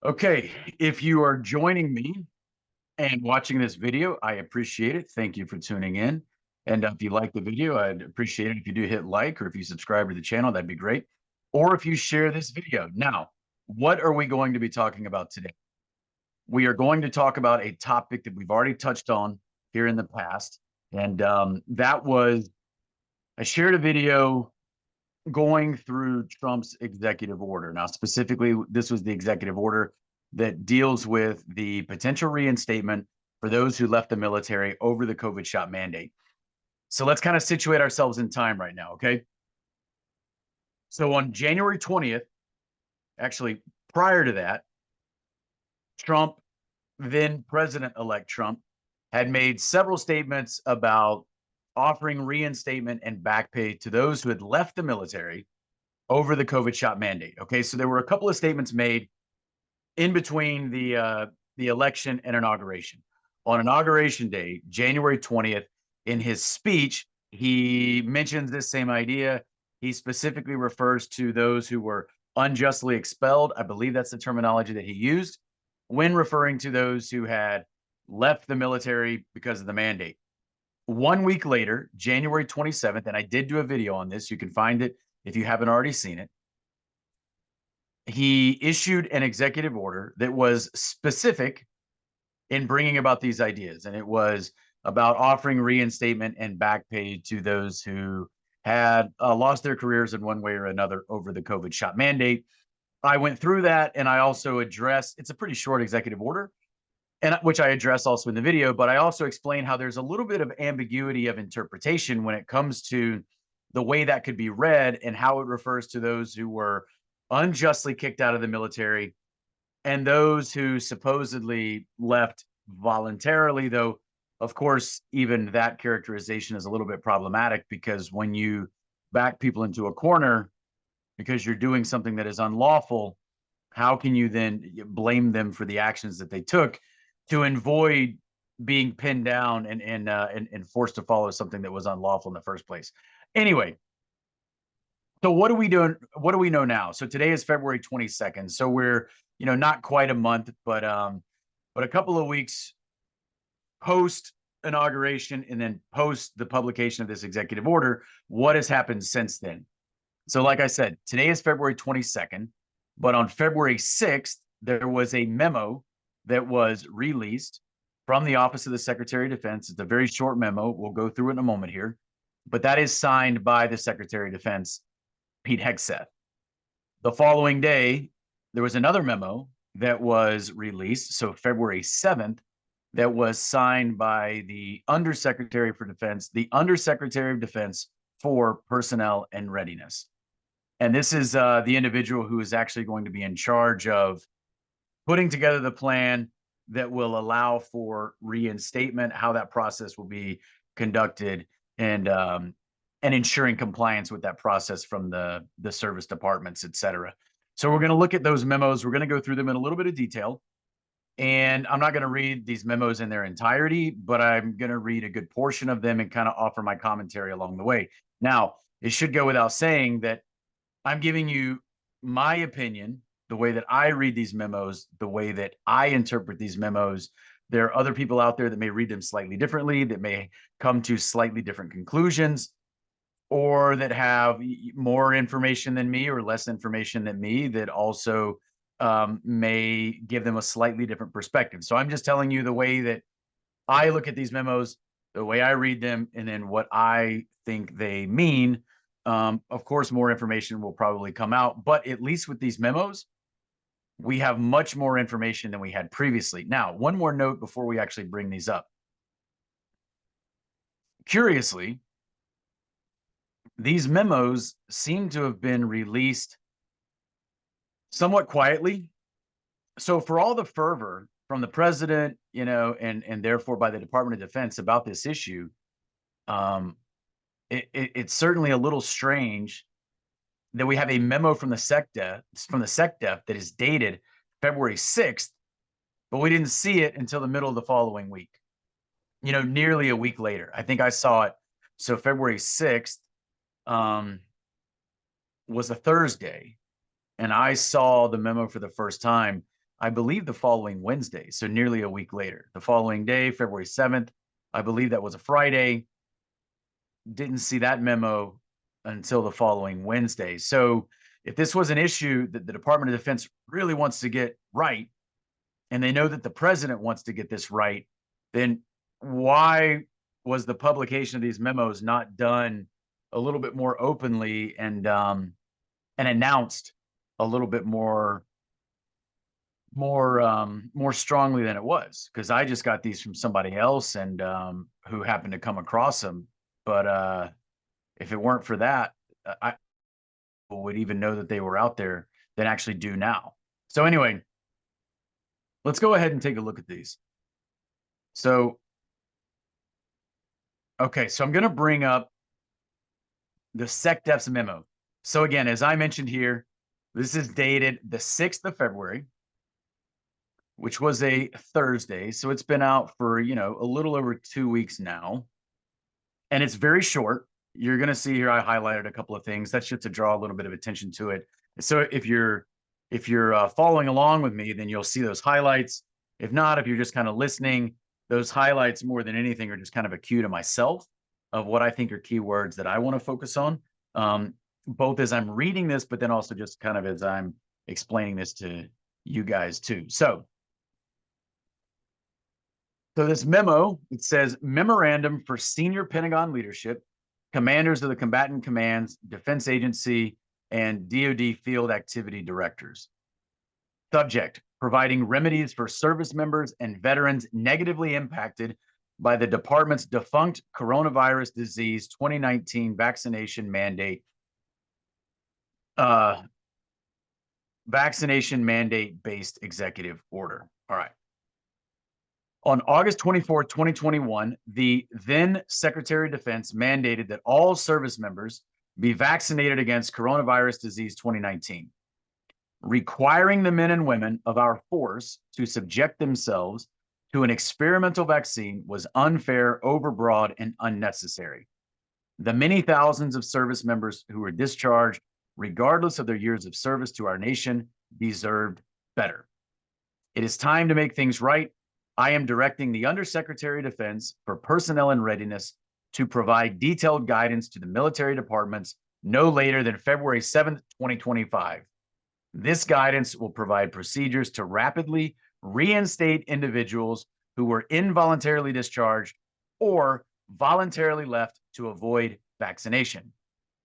Okay, if you are joining me and watching this video, I appreciate it. Thank you for tuning in. And if you like the video, I'd appreciate it if you do hit like, or if you subscribe to the channel, that'd be great. Or if you share this video. Now, what are we going to be talking about today? We are going to talk about a topic that we've already touched on here in the past. And that was, I shared a video going through Trump's executive order. Now, specifically, this was the executive order that deals with the potential reinstatement for those who left the military over the COVID shot mandate. So let's kind of situate ourselves in time right now, okay? So on January 20th, actually prior to that, Trump, then President-elect Trump, had made several statements about offering reinstatement and back pay to those who had left the military over the COVID shot mandate. Okay, so there were a couple of statements made in between the election and inauguration. On inauguration day, January 20th, in his speech, he mentions this same idea. He specifically refers to those who were unjustly expelled. I believe that's the terminology that he used when referring to those who had left the military because of the mandate. 1 week later, January 27th, and I did do a video on this. You can find it if you haven't already seen it. He issued an executive order that was specific in bringing about these ideas. And it was about offering reinstatement and back pay to those who had lost their careers in one way or another over the COVID shot mandate. I went through that, and I also addressed, it's a pretty short executive order, and which I address also in the video, but I also explain how there's a little bit of ambiguity of interpretation when it comes to the way that could be read and how it refers to those who were unjustly kicked out of the military and those who supposedly left voluntarily, though, of course, even that characterization is a little bit problematic because when you back people into a corner because you're doing something that is unlawful, how can you then blame them for the actions that they took to avoid being pinned down and forced to follow something that was unlawful in the first place? Anyway, so what are we doing? What do we know now? So today is February 22nd. So we're, not quite a month, but a couple of weeks post inauguration and then post the publication of this executive order. What has happened since then? So, like I said, today is February 22nd, but on February 6th, there was a memo that was released from the Office of the Secretary of Defense. It's a very short memo. We'll go through it in a moment here, but that is signed by the Secretary of Defense, Pete Hegseth. The following day, there was another memo that was released. So February 7th, that was signed by the Undersecretary for Defense, the Undersecretary of Defense for Personnel and Readiness. And this is the individual who is actually going to be in charge of putting together the plan that will allow for reinstatement, how that process will be conducted, and ensuring compliance with that process from the service departments, et cetera. So we're going to look at those memos. We're going to go through them in a little bit of detail. And I'm not going to read these memos in their entirety, but I'm going to read a good portion of them and kind of offer my commentary along the way. Now, it should go without saying that I'm giving you my opinion, the way that I read these memos, the way that I interpret these memos. There are other people out there that may read them slightly differently, that may come to slightly different conclusions, or that have more information than me or less information than me that also may give them a slightly different perspective. So I'm just telling you the way that I look at these memos, the way I read them, and then what I think they mean. Of course, more information will probably come out, but at least with these memos, we have much more information than we had previously. Now, one more note before we actually bring these up. Curiously, these memos seem to have been released somewhat quietly. So for all the fervor from the president, and therefore by the Department of Defense about this issue, it's certainly a little strange that we have a memo from the SecDef that is dated February 6th, but we didn't see it until the middle of the following week. Nearly a week later. I think I saw it. So February 6th was a Thursday, and I saw the memo for the first time I believe, the following Wednesday, so nearly a week later. The following day, February 7th, I believe that was a Friday. Didn't see that memo until the following Wednesday. So if this was an issue that the Department of Defense really wants to get right, and they know that the president wants to get this right, then why was the publication of these memos not done a little bit more openly and announced a little bit more strongly than it was? Because I just got these from somebody else and who happened to come across them. But if it weren't for that, I would even know that they were out there than actually do now. So anyway, let's go ahead and take a look at these. So, okay, so I'm going to bring up the SecDef's memo. So again, as I mentioned here, this is dated the 6th of February, which was a Thursday. So it's been out for, a little over 2 weeks now. And it's very short. You're going to see here I highlighted a couple of things. That's just to draw a little bit of attention to it. So if you're following along with me, then you'll see those highlights. If not, if you're just kind of listening, those highlights more than anything are just kind of a cue to myself of what I think are keywords that I want to focus on, both as I'm reading this, but then also just kind of as I'm explaining this to you guys too. So this memo, it says memorandum for senior Pentagon leadership, commanders of the combatant commands, defense agency, and DoD field activity directors. Subject, providing remedies for service members and veterans negatively impacted by the department's defunct coronavirus disease 2019 vaccination mandate based executive order. All right. On August 24, 2021, the then Secretary of Defense mandated that all service members be vaccinated against coronavirus disease 2019, requiring the men and women of our force to subject themselves to an experimental vaccine was unfair, overbroad, and unnecessary. The many thousands of service members who were discharged, regardless of their years of service to our nation, deserved better. It is time to make things right. I am directing the Undersecretary of Defense for Personnel and Readiness to provide detailed guidance to the military departments no later than February 7th, 2025. This guidance will provide procedures to rapidly reinstate individuals who were involuntarily discharged or voluntarily left to avoid vaccination.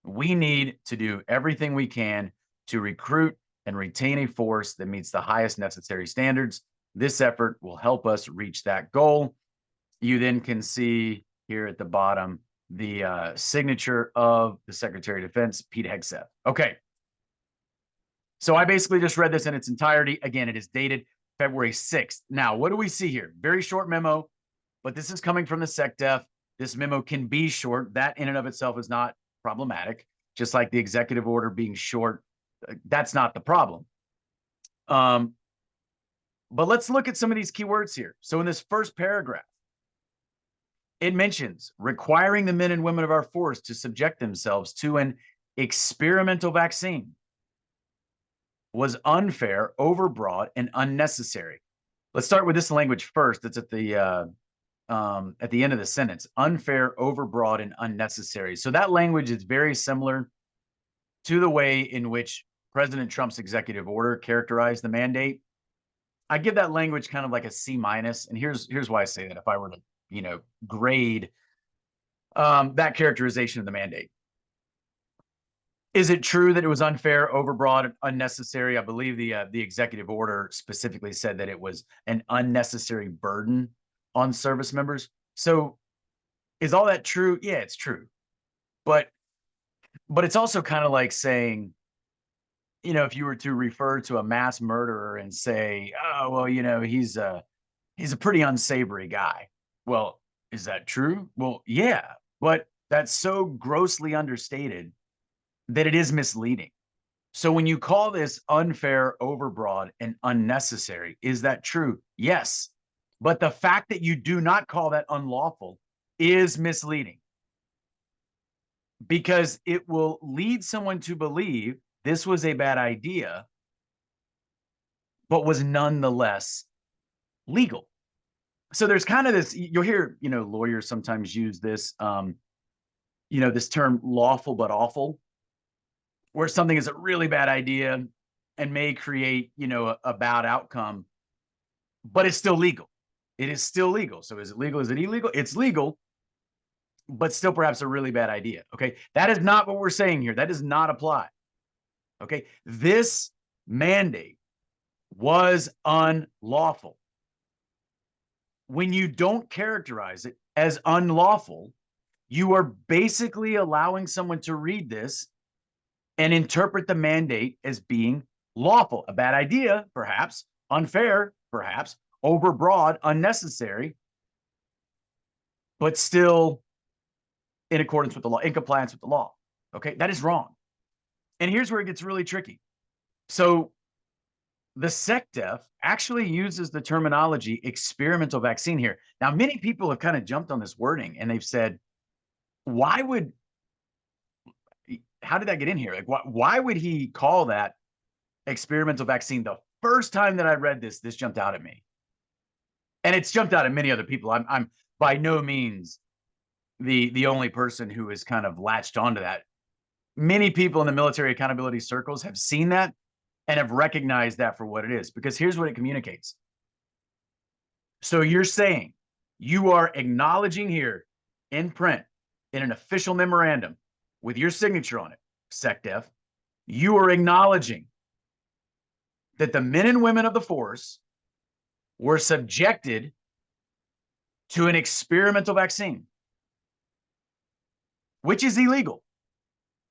We need to do everything we can to recruit and retain a force that meets the highest necessary standards. This effort will help us reach that goal. You then can see here at the bottom the signature of the Secretary of Defense, Pete Hegseth. Okay. So I basically just read this in its entirety. Again, it is dated February 6th. Now, what do we see here? Very short memo, but this is coming from the SecDef. This memo can be short. That in and of itself is not problematic. Just like the executive order being short, that's not the problem. But let's look at some of these keywords here. So in this first paragraph, it mentions requiring the men and women of our force to subject themselves to an experimental vaccine was unfair, overbroad, and unnecessary. Let's start with this language first. That's at the end of the sentence. Unfair, overbroad, and unnecessary. So that language is very similar to the way in which President Trump's executive order characterized the mandate. I give that language kind of like a C-, and here's why I say that. If I were to, grade that characterization of the mandate, is it true that it was unfair, overbroad, and unnecessary? I believe the executive order specifically said that it was an unnecessary burden on service members. So, is all that true? Yeah, it's true, but it's also kind of like saying, if you were to refer to a mass murderer and say, oh, well, he's a pretty unsavory guy. Well, is that true? Well, yeah, but that's so grossly understated that it is misleading. So when you call this unfair, overbroad, and unnecessary, is that true? Yes. But the fact that you do not call that unlawful is misleading, because it will lead someone to believe this was a bad idea but was nonetheless legal. So there's kind of this, you'll hear, lawyers sometimes use this, this term lawful but awful, where something is a really bad idea and may create, a bad outcome, but it's still legal. It is still legal. So is it legal? Is it illegal? It's legal, but still perhaps a really bad idea. Okay. That is not what we're saying here. That does not apply. Okay. This mandate was unlawful. When you don't characterize it as unlawful, you are basically allowing someone to read this and interpret the mandate as being lawful. A bad idea, perhaps, unfair, perhaps, overbroad, unnecessary, but still in accordance with the law, in compliance with the law. Okay, that is wrong. And here's where it gets really tricky. So the SecDef actually uses the terminology experimental vaccine here. Now, many people have kind of jumped on this wording and they've said, how did that get in here? Like, why would he call that experimental vaccine? The first time that I read this jumped out at me. And it's jumped out at many other people. I'm by no means the only person who has kind of latched onto that. Many people in the military accountability circles have seen that and have recognized that for what it is, because here's what it communicates. So you're saying, you are acknowledging here in print, in an official memorandum with your signature on it, SecDef, you are acknowledging that the men and women of the force were subjected to an experimental vaccine, which is illegal,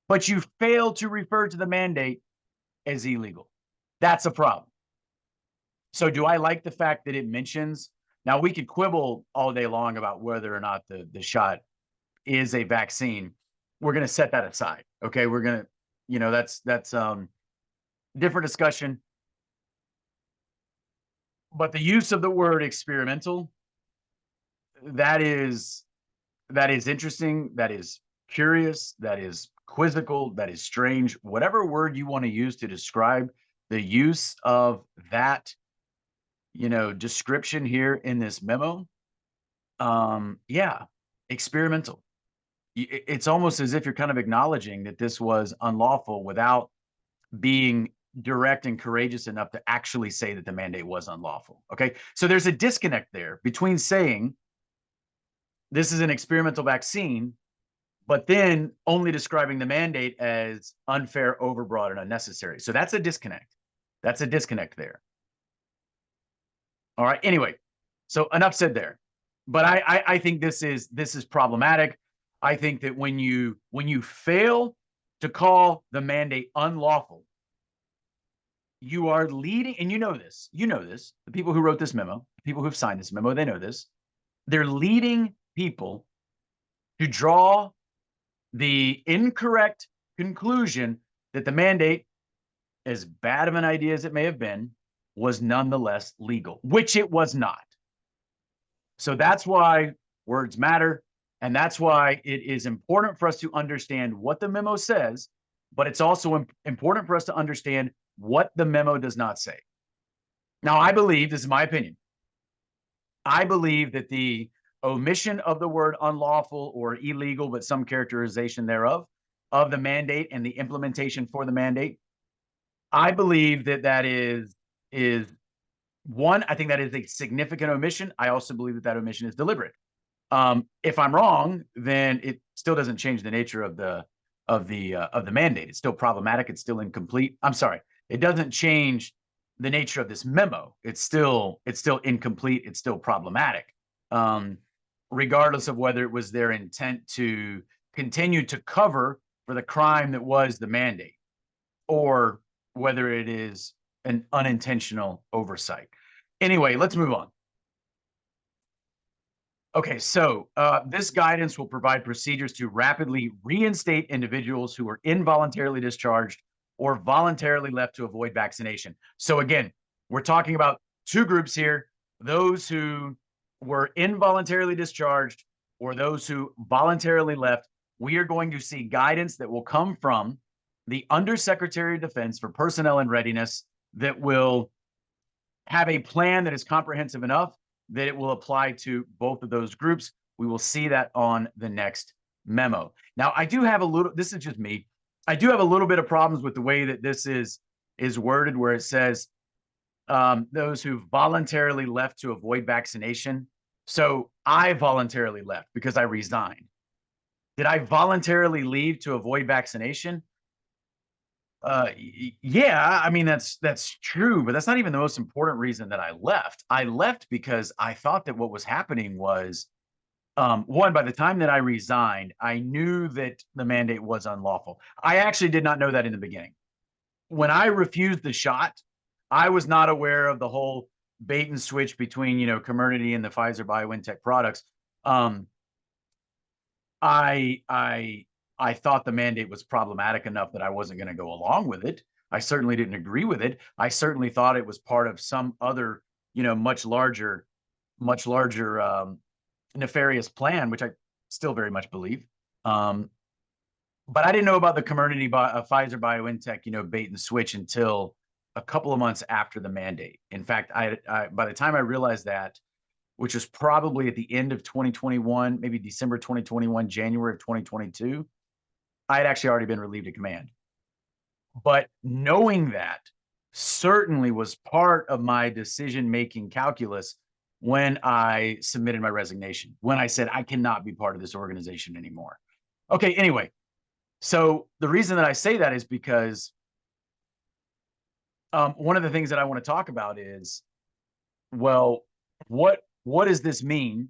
but you fail to refer to the mandate as illegal. That's a problem. So do I like the fact that it mentions, now we could quibble all day long about whether or not the shot is a vaccine. We're going to set that aside. Okay. We're going to, that's different discussion. But the use of the word experimental, that is interesting. That is curious. That is quizzical. That is strange. Whatever word you want to use to describe the use of that, description here in this memo. Yeah, experimental. It's almost as if you're kind of acknowledging that this was unlawful without being direct and courageous enough to actually say that the mandate was unlawful. Okay. So there's a disconnect there between saying this is an experimental vaccine, but then only describing the mandate as unfair, overbroad, and unnecessary. So that's a disconnect. That's a disconnect there. All right. Anyway, so enough said there. But I think this is problematic. I think that when you fail to call the mandate unlawful, you are leading, and you know this, the people who wrote this memo, the people who've signed this memo, they know this. They're leading people to draw the incorrect conclusion that the mandate, as bad of an idea as it may have been, was nonetheless legal, which it was not. So that's why words matter. And that's why it is important for us to understand what the memo says, but it's also important for us to understand what the memo does not say. Now, I believe, this is my opinion, I believe that the omission of the word unlawful or illegal, but some characterization thereof, of the mandate and the implementation for the mandate, I believe that is one, I think that is a significant omission. I also believe that omission is deliberate. If I'm wrong, then it still doesn't change the nature of the mandate. It's still problematic. It's still incomplete. I'm sorry. It doesn't change the nature of this memo. It's still incomplete. It's still problematic, regardless of whether it was their intent to continue to cover for the crime that was the mandate, or whether it is an unintentional oversight. Anyway, let's move on. Okay, so this guidance will provide procedures to rapidly reinstate individuals who were involuntarily discharged or voluntarily left to avoid vaccination. So again, we're talking about two groups here: those who were involuntarily discharged or those who voluntarily left. We are going to see guidance that will come from the Undersecretary of Defense for Personnel and Readiness that will have a plan that is comprehensive enough that it will apply to both of those groups. We will see that on the next memo. Now, I do have a little, this is just me. I do have a little bit of problems with the way that this is worded, where it says those who voluntarily left to avoid vaccination. So I voluntarily left because I resigned. Did I voluntarily leave to avoid vaccination? Yeah, I mean, that's true, but that's not even the most important reason that I left. I left because I thought that what was happening was, one, by the time that I resigned, I knew that the mandate was unlawful. I actually did not know that in the beginning. When I refused the shot, I was not aware of the whole bait and switch between, Comirnaty and the Pfizer BioNTech products. I thought the mandate was problematic enough that I wasn't going to go along with it. I certainly didn't agree with it. I certainly thought it was part of some other, much larger, nefarious plan, which I still very much believe. But I didn't know about the Comirnaty Pfizer BioNTech, bait and switch until a couple of months after the mandate. In fact, I by the time I realized that, which was probably at the end of 2021, maybe December 2021, January of 2022, I had actually already been relieved of command. But knowing that certainly was part of my decision-making calculus when I submitted my resignation, when I said, I cannot be part of this organization anymore. Okay, anyway, so the reason that I say that is because one of the things that I want to talk about is, well, what does this mean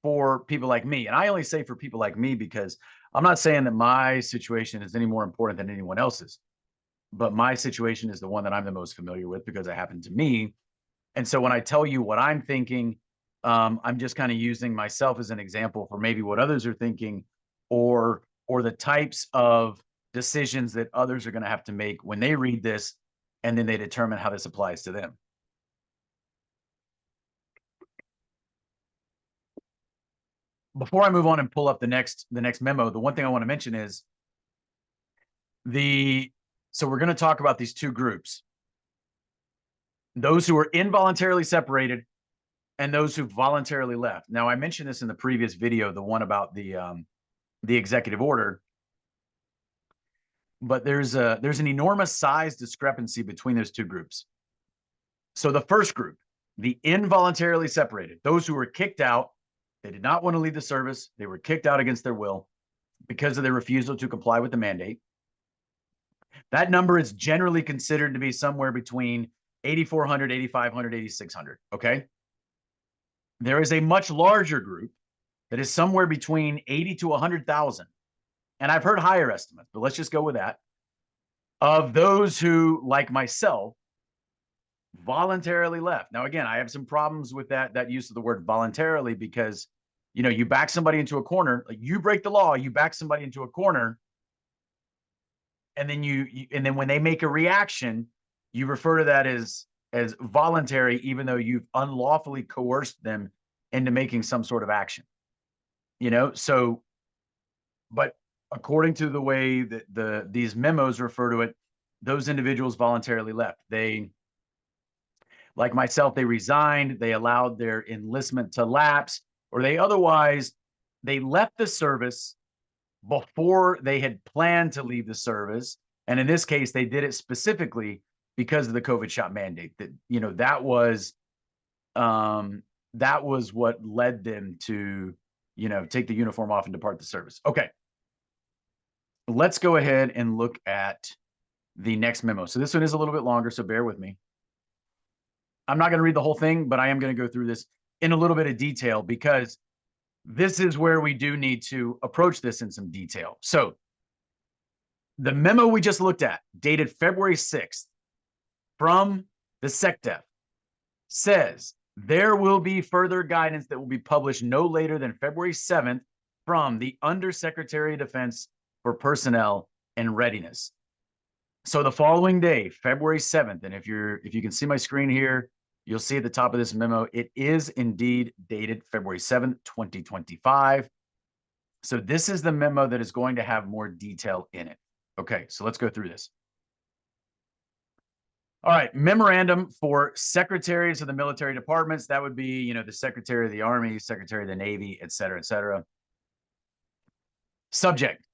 for people like me? And I only say for people like me because I'm not saying that my situation is any more important than anyone else's, but my situation is the one that I'm the most familiar with because it happened to me. And so when I tell you what I'm thinking, I'm just kind of using myself as an example for maybe what others are thinking, or the types of decisions that others are going to have to make when they read this, and then they determine how this applies to them. Before I move on and pull up the next memo, the one thing I want to mention is so we're going to talk about these two groups: those who are involuntarily separated and those who voluntarily left. Now, I mentioned this in the previous video, the one about the executive order, but there's an enormous size discrepancy between those two groups. So the first group, the involuntarily separated, those who were kicked out, they did not want to leave the service, they were kicked out against their will because of their refusal to comply with the mandate. That number is generally considered to be somewhere between 8,400, 8,500, 8,600. Okay. There is a much larger group that is somewhere between 80 to 100,000. And I've heard higher estimates, but let's just go with that. Of those who, like myself, voluntarily left. Now, again, I have some problems with that use of the word voluntarily, because, you back somebody into a corner, like you break the law, you back somebody into a corner, and then and then when they make a reaction, you refer to that as voluntary, even though you've unlawfully coerced them into making some sort of action. So, but according to the way that these memos refer to it, those individuals voluntarily left. They, like myself, they resigned, they allowed their enlistment to lapse, or they left the service before they had planned to leave the service. And in this case, they did it specifically because of the COVID shot mandate. That was what led them to, take the uniform off and depart the service. Okay. Let's go ahead and look at the next memo. So this one is a little bit longer, so bear with me. I'm not going to read the whole thing, but I am going to go through this in a little bit of detail, because this is where we do need to approach this in some detail. So the memo we just looked at, dated February 6th, from the SecDef, says there will be further guidance that will be published no later than February 7th from the Undersecretary of Defense for Personnel and Readiness. So the following day, February 7th, and if you can see my screen here, you'll see at the top of this memo, it is indeed dated February 7th, 2025. So this is the memo that is going to have more detail in it. Okay, so let's go through this. All right, memorandum for secretaries of the military departments. That would be, the Secretary of the Army, Secretary of the Navy, et cetera, et cetera. Subject: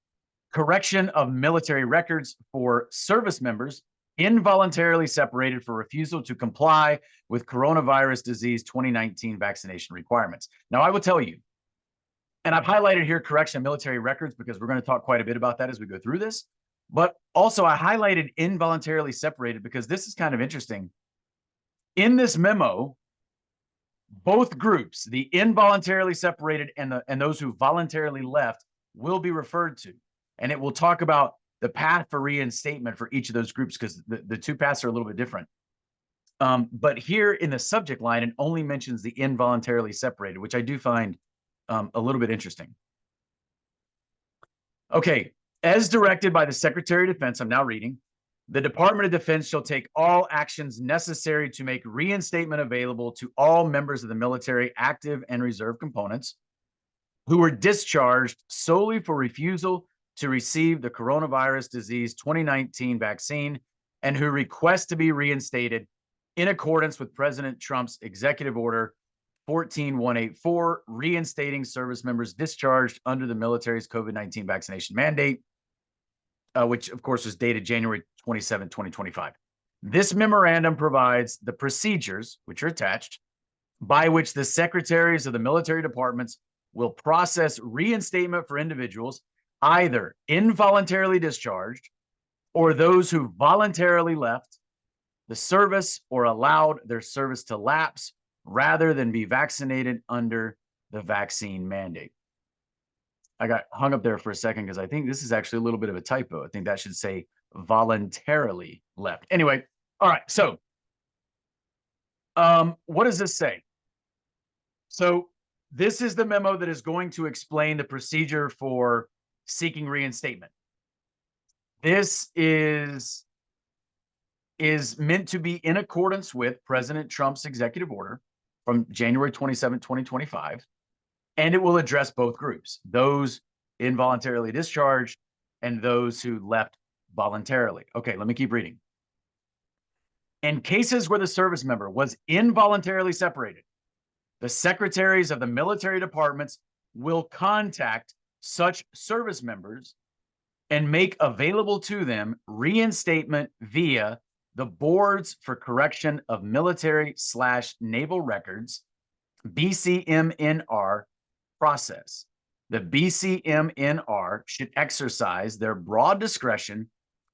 correction of military records for service members involuntarily separated for refusal to comply with coronavirus disease 2019 vaccination requirements. Now, I will tell you, and I've highlighted here correction of military records because we're going to talk quite a bit about that as we go through this. But also, I highlighted involuntarily separated because this is kind of interesting. In this memo, both groups, the involuntarily separated and those who voluntarily left, will be referred to. And it will talk about the path for reinstatement for each of those groups because the two paths are a little bit different. But here in the subject line, it only mentions the involuntarily separated, which I do find a little bit interesting. Okay, as directed by the Secretary of Defense, I'm now reading, the Department of Defense shall take all actions necessary to make reinstatement available to all members of the military, active and reserve components, who were discharged solely for refusal to receive the coronavirus disease 2019 vaccine and who request to be reinstated in accordance with President Trump's executive order 14184, reinstating service members discharged under the military's COVID-19 vaccination mandate, which of course was dated January 27, 2025. This memorandum provides the procedures, which are attached, by which the secretaries of the military departments will process reinstatement for individuals either involuntarily discharged or those who voluntarily left the service or allowed their service to lapse rather than be vaccinated under the vaccine mandate. I got hung up there for a second because I think this is actually a little bit of a typo. I think that should say voluntarily left. Anyway, all right. So what does this say? So this is the memo that is going to explain the procedure for seeking reinstatement. This is meant to be in accordance with President Trump's executive order from January 27, 2025, and it will address both groups, those involuntarily discharged and those who left voluntarily. Okay, let me keep reading. In cases where the service member was involuntarily separated, the secretaries of the military departments will contact such service members and make available to them reinstatement via the Boards for Correction of Military/Naval Records, BCMNR, process. The BCMNR should exercise their broad discretion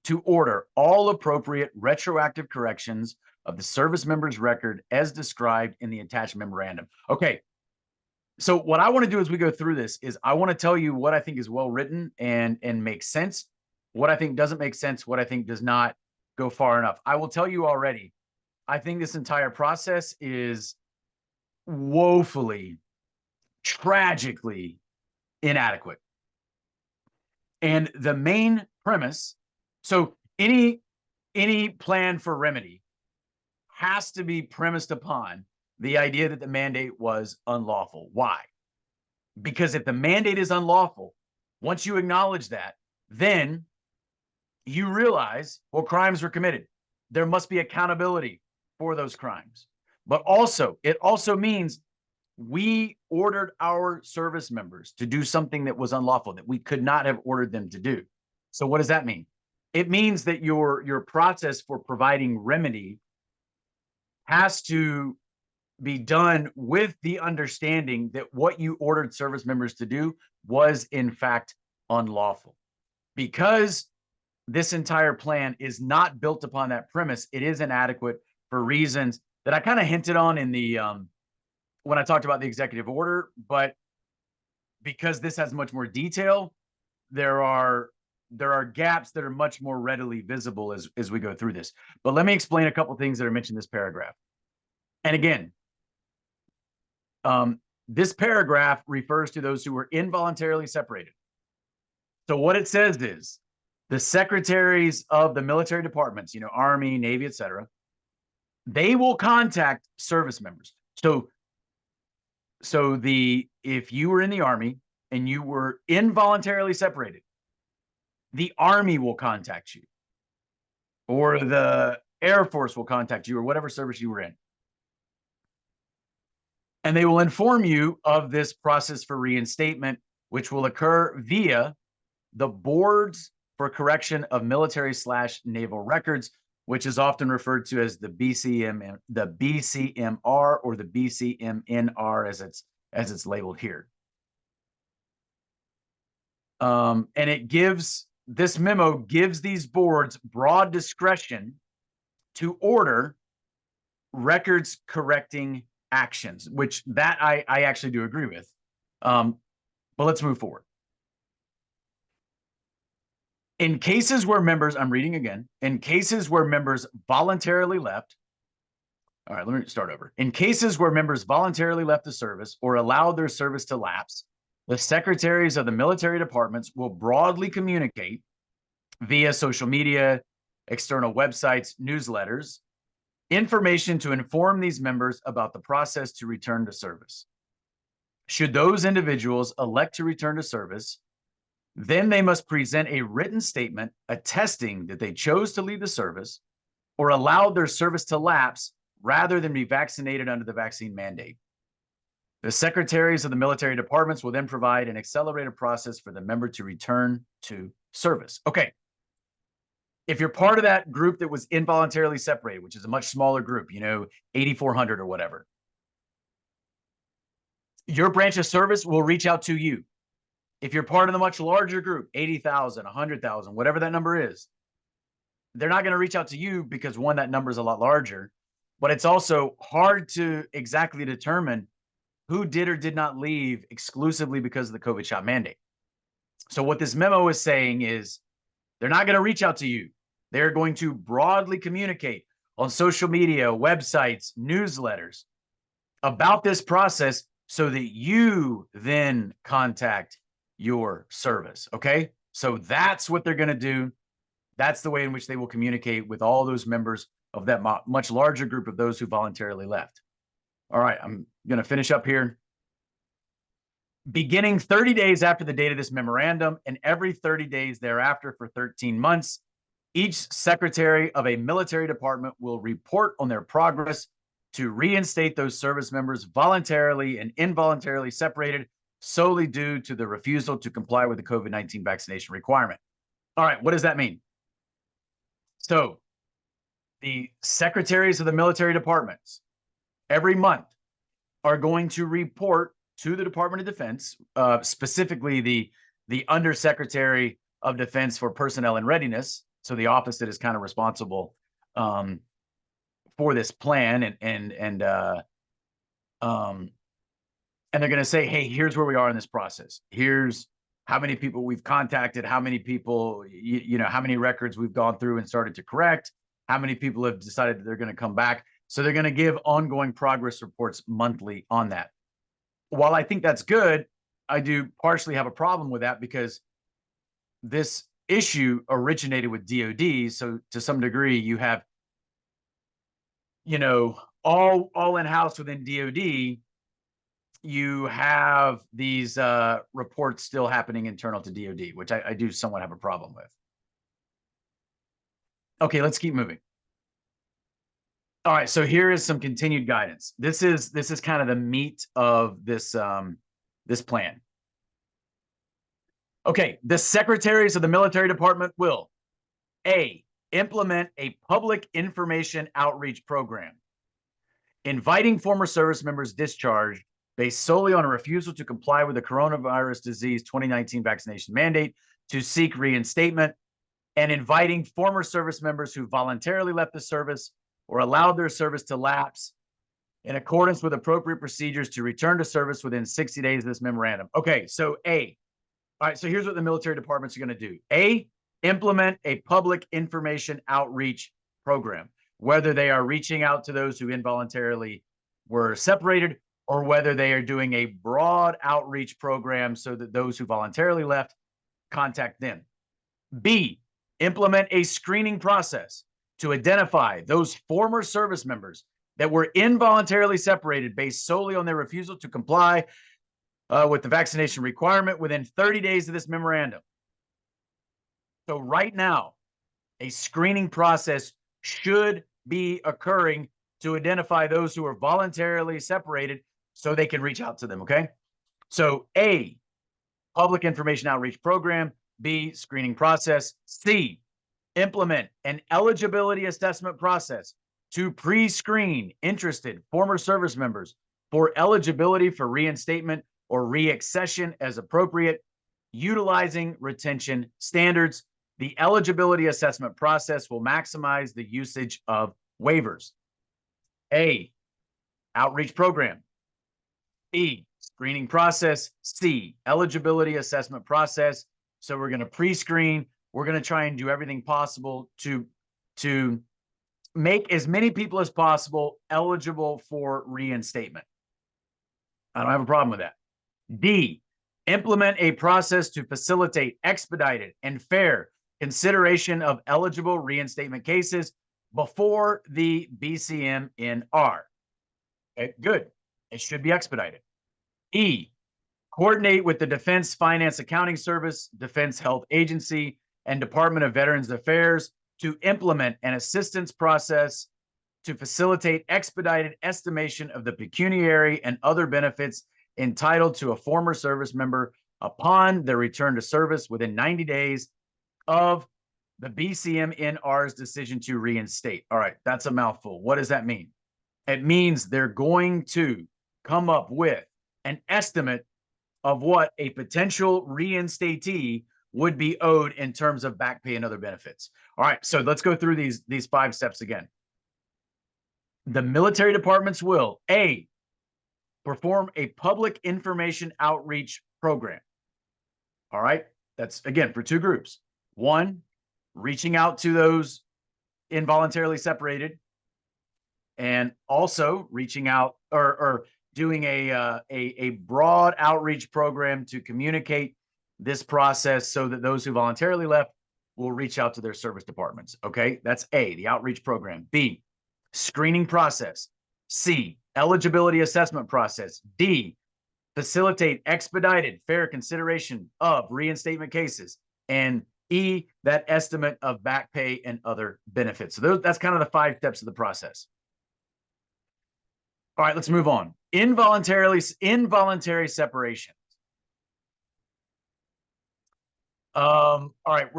to order all appropriate retroactive corrections of the service member's record as described in the attached memorandum. Okay, so what I want to do as we go through this is I want to tell you what I think is well written and makes sense, what I think doesn't make sense, what I think does not go far enough. I will tell you already, I think this entire process is woefully, tragically inadequate. And the main premise, so any plan for remedy has to be premised upon the idea that the mandate was unlawful. Why? Because if the mandate is unlawful, once you acknowledge that, then you realize, well, crimes were committed. There must be accountability for those crimes. But also, it also means we ordered our service members to do something that was unlawful, that we could not have ordered them to do. So what does that mean? It means that your process for providing remedy has to be done with the understanding that what you ordered service members to do was in fact unlawful. Because this entire plan is not built upon that premise, it is inadequate for reasons that I kind of hinted on in the when I talked about the executive order, but because this has much more detail, there are gaps that are much more readily visible as we go through this. But let me explain a couple things that are mentioned in this paragraph. And again, this paragraph refers to those who were involuntarily separated. So what it says is the secretaries of the military departments, Army, Navy, et cetera, they will contact service members. So if you were in the Army and you were involuntarily separated, the Army will contact you, or the Air Force will contact you, or whatever service you were in. And they will inform you of this process for reinstatement, which will occur via the Boards for Correction of Military/Naval Records, which is often referred to as the BCMR or the BCMNR as it's labeled here. And this memo gives these boards broad discretion to order records correcting actions, which that I actually do agree with. But let's move forward. In cases where members, I'm reading again, in cases where members voluntarily left, all right, let me start over. In cases where members voluntarily left the service or allowed their service to lapse, the secretaries of the military departments will broadly communicate via social media, external websites, newsletters, information to inform these members about the process to return to service. Should those individuals elect to return to service, then they must present a written statement attesting that they chose to leave the service or allowed their service to lapse rather than be vaccinated under the vaccine mandate. The secretaries of the military departments will then provide an accelerated process for the member to return to service. Okay. If you're part of that group that was involuntarily separated, which is a much smaller group, 8,400 or whatever, your branch of service will reach out to you. If you're part of the much larger group, 80,000, 100,000, whatever that number is, they're not going to reach out to you because, one, that number is a lot larger, but it's also hard to exactly determine who did or did not leave exclusively because of the COVID shot mandate. So what this memo is saying is they're not going to reach out to you. They're going to broadly communicate on social media, websites, newsletters about this process so that you then contact your service. Okay. So that's what they're going to do. That's the way in which they will communicate with all those members of that much larger group of those who voluntarily left. All right. I'm going to finish up here. Beginning 30 days after the date of this memorandum and every 30 days thereafter for 13 months, each secretary of a military department will report on their progress to reinstate those service members voluntarily and involuntarily separated solely due to the refusal to comply with the COVID-19 vaccination requirement. All right, what does that mean? So the secretaries of the military departments every month are going to report to the Department of Defense, specifically the Undersecretary of Defense for Personnel and Readiness, so the office that is kind of responsible for this plan, and they're going to say, hey, here's where we are in this process. Here's how many people we've contacted, how many people, how many records we've gone through and started to correct, how many people have decided that they're going to come back. So they're going to give ongoing progress reports monthly on that. While I think that's good, I do partially have a problem with that because this issue originated with DoD. So to some degree, you have, all in-house within DoD, you have these reports still happening internal to DoD, which I do somewhat have a problem with. Okay, let's keep moving. All right, so here is some continued guidance. This is kind of the meat of this this plan. Okay, the secretaries of the military department will A, implement a public information outreach program, inviting former service members discharged based solely on a refusal to comply with the coronavirus disease 2019 vaccination mandate to seek reinstatement, and inviting former service members who voluntarily left the service or allowed their service to lapse in accordance with appropriate procedures to return to service within 60 days of this memorandum. Okay, so A. All right, so here's what the military departments are going to do. A, implement a public information outreach program, whether they are reaching out to those who involuntarily were separated or whether they are doing a broad outreach program so that those who voluntarily left contact them. B, implement a screening process to identify those former service members that were involuntarily separated based solely on their refusal to comply with the vaccination requirement within 30 days of this memorandum. So right now, a screening process should be occurring to identify those who are voluntarily separated so they can reach out to them. Okay. So A, public information outreach program. B, screening process. C, implement an eligibility assessment process to pre-screen interested former service members for eligibility for reinstatement or reaccession as appropriate, utilizing retention standards. The eligibility assessment process will maximize the usage of waivers. A, outreach program. B, screening process. C, eligibility assessment process. So we're going to pre-screen. We're going to try and do everything possible to make as many people as possible eligible for reinstatement. I don't have a problem with that. D, implement a process to facilitate expedited and fair consideration of eligible reinstatement cases before the BCM-NR. Okay, good. It should be expedited. E, coordinate with the Defense Finance Accounting Service, Defense Health Agency, and Department of Veterans Affairs to implement an assistance process to facilitate expedited estimation of the pecuniary and other benefits entitled to a former service member upon their return to service within 90 days of the BCM-NR's decision to reinstate. All right, that's a mouthful. What does that mean? It means they're going to come up with an estimate of what a potential reinstatee would be owed in terms of back pay and other benefits. All right, so let's go through these 5 steps again. The military departments will, A, perform a public information outreach program. All right, that's again for 2 groups. 1, reaching out to those involuntarily separated, and also reaching out or doing a broad outreach program to communicate this process so that those who voluntarily left will reach out to their service departments. Okay, that's A, the outreach program. B, screening process. C, eligibility assessment process. D, facilitate expedited fair consideration of reinstatement cases. And E, that estimate of back pay and other benefits. So that's kind of the 5 steps of the process. All right, let's move on. Involuntary separation. All right,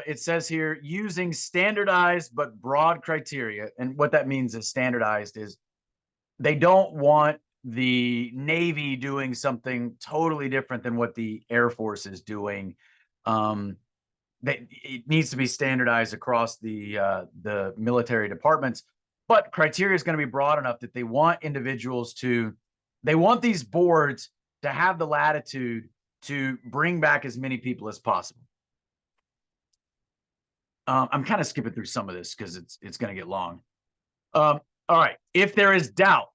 it says here, using standardized but broad criteria. And what that means is standardized is they don't want the Navy doing something totally different than what the Air Force is doing. It needs to be standardized across the military departments, but criteria is going to be broad enough that they want these boards to have the latitude to bring back as many people as possible. I'm kind of skipping through some of this because it's going to get long. All right. If there is doubt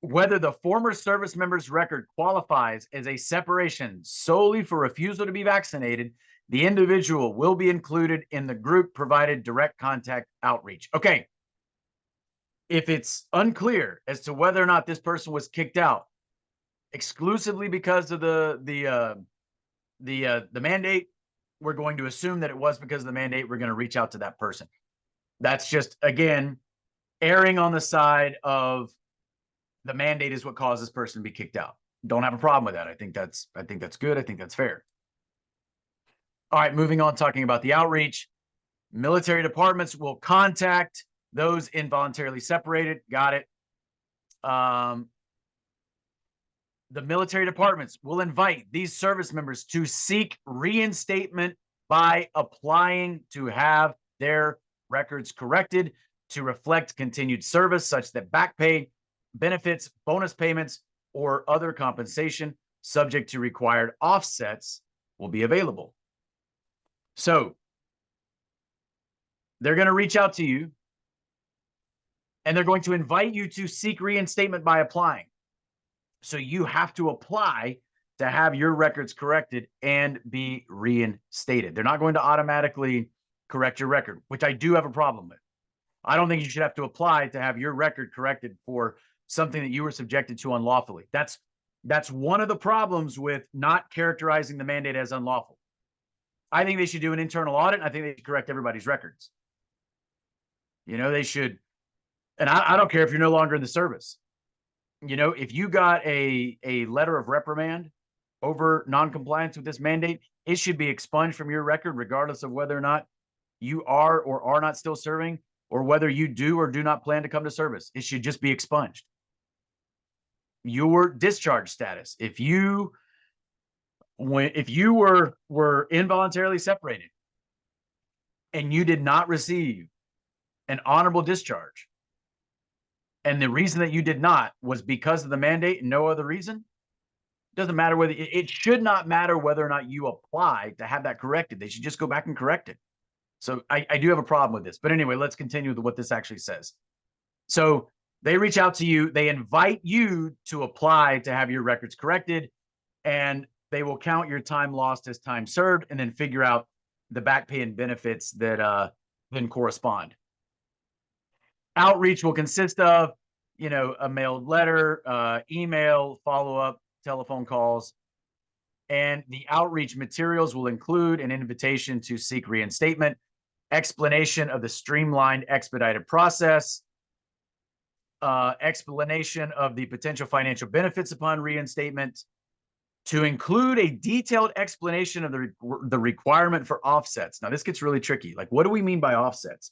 whether the former service member's record qualifies as a separation solely for refusal to be vaccinated, the individual will be included in the group provided direct contact outreach. Okay. If it's unclear as to whether or not this person was kicked out exclusively because of the mandate, we're going to assume that it was because of the mandate. We're going to reach out to that person. That's just, again, erring on the side of the mandate is what caused this person to be kicked out. Don't have a problem with that. I think that's good. I think that's fair. All right, moving on, talking about the outreach. Military departments will contact those involuntarily separated. Got it. The military departments will invite these service members to seek reinstatement by applying to have their records corrected to reflect continued service, such that back pay, benefits, bonus payments, or other compensation subject to required offsets will be available. So they're going to reach out to you and they're going to invite you to seek reinstatement by applying. So you have to apply to have your records corrected and be reinstated. They're not going to automatically correct your record, which I do have a problem with. I don't think you should have to apply to have your record corrected for something that you were subjected to unlawfully. That's one of the problems with not characterizing the mandate as unlawful. I think they should do an internal audit, and I think they should correct everybody's records. You know, they should And I don't care if you're no longer in the service. You know, if you got a letter of reprimand over noncompliance with this mandate, it should be expunged from your record, regardless of whether or not you are or are not still serving, or whether you do or do not plan to come to service. It should just be expunged. Your discharge status, if you were involuntarily separated and you did not receive an honorable discharge, and the reason that you did not was because of the mandate and no other reason, doesn't matter whether it should not matter whether or not you apply to have that corrected. They should just go back and correct it. So I do have a problem with this. But anyway, let's continue with what this actually says. So they reach out to you, they invite you to apply to have your records corrected, and they will count your time lost as time served and then figure out the back pay and benefits that then correspond. Outreach will consist of, you know, a mailed letter, email, follow-up, telephone calls, and the outreach materials will include an invitation to seek reinstatement, explanation of the streamlined expedited process, explanation of the potential financial benefits upon reinstatement, to include a detailed explanation of the requirement for offsets. Now, this gets really tricky. Like, what do we mean by offsets?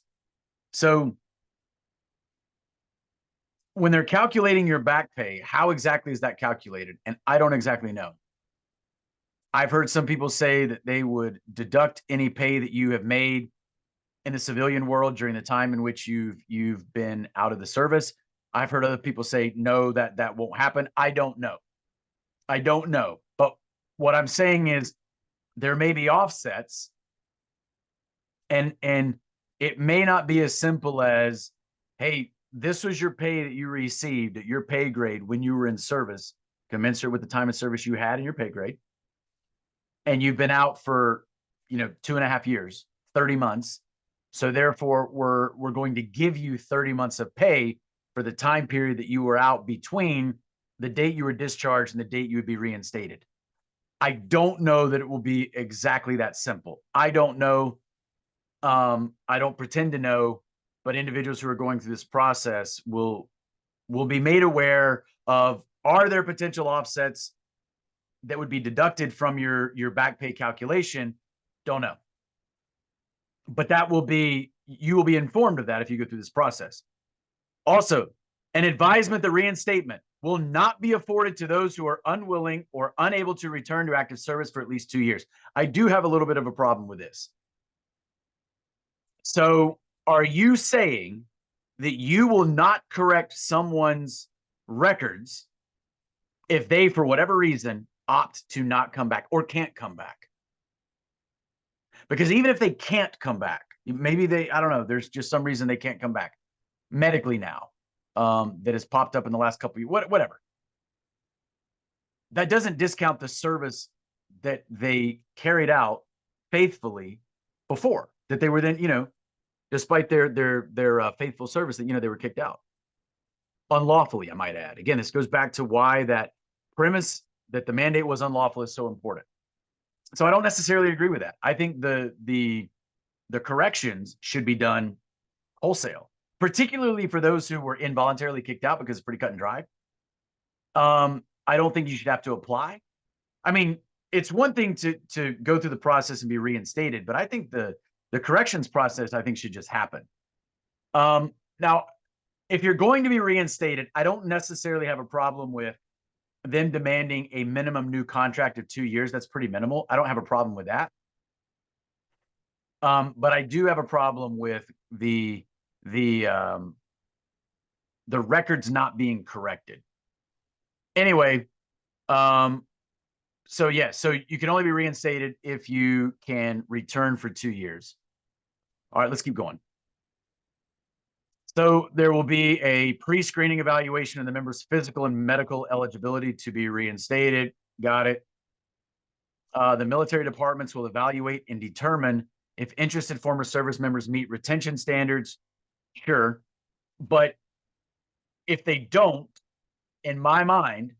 So when they're calculating your back pay, how exactly is that calculated? And I don't exactly know. I've heard some people say that they would deduct any pay that you have made in the civilian world during the time in which you've been out of the service. I've heard other people say, no, that won't happen. I don't know. I don't know. But what I'm saying is there may be offsets, and it may not be as simple as, hey, this was your pay that you received at your pay grade when you were in service, commensurate with the time of service you had in your pay grade. And you've been out for, 2.5 years, 30 months. So therefore, we're going to give you 30 months of pay for the time period that you were out between the date you were discharged and the date you would be reinstated. I don't know that it will be exactly that simple. I don't know. I don't pretend to know, but individuals who are going through this process will be made aware of, are there potential offsets that would be deducted from your back pay calculation? Don't know. But you will be informed of that if you go through this process. Also, an advisement that reinstatement will not be afforded to those who are unwilling or unable to return to active service for at least 2 years. I do have a little bit of a problem with this. So are you saying that you will not correct someone's records if they, for whatever reason, opt to not come back or can't come back? Because even if they can't come back, maybe I don't know, there's just some reason they can't come back medically now, that has popped up in the last couple of years, whatever. That doesn't discount the service that they carried out faithfully before, that they were then, despite their faithful service, that, they were kicked out unlawfully, I might add. Again, this goes back to why that premise that the mandate was unlawful is so important. So I don't necessarily agree with that. I think the corrections should be done wholesale, particularly for those who were involuntarily kicked out, because it's pretty cut and dry. I don't think you should have to apply. I mean, it's one thing to go through the process and be reinstated, but I think the corrections process, I think, should just happen. Now, if you're going to be reinstated, I don't necessarily have a problem with them demanding a minimum new contract of 2 years. That's pretty minimal. I don't have a problem with that. But I do have a problem with the records not being corrected. Anyway, so you can only be reinstated if you can return for 2 years. All right, let's keep going. So there will be a pre-screening evaluation of the member's physical and medical eligibility to be reinstated. Got it. The military departments will evaluate and determine if interested former service members meet retention standards. Sure. But if they don't, in my mind,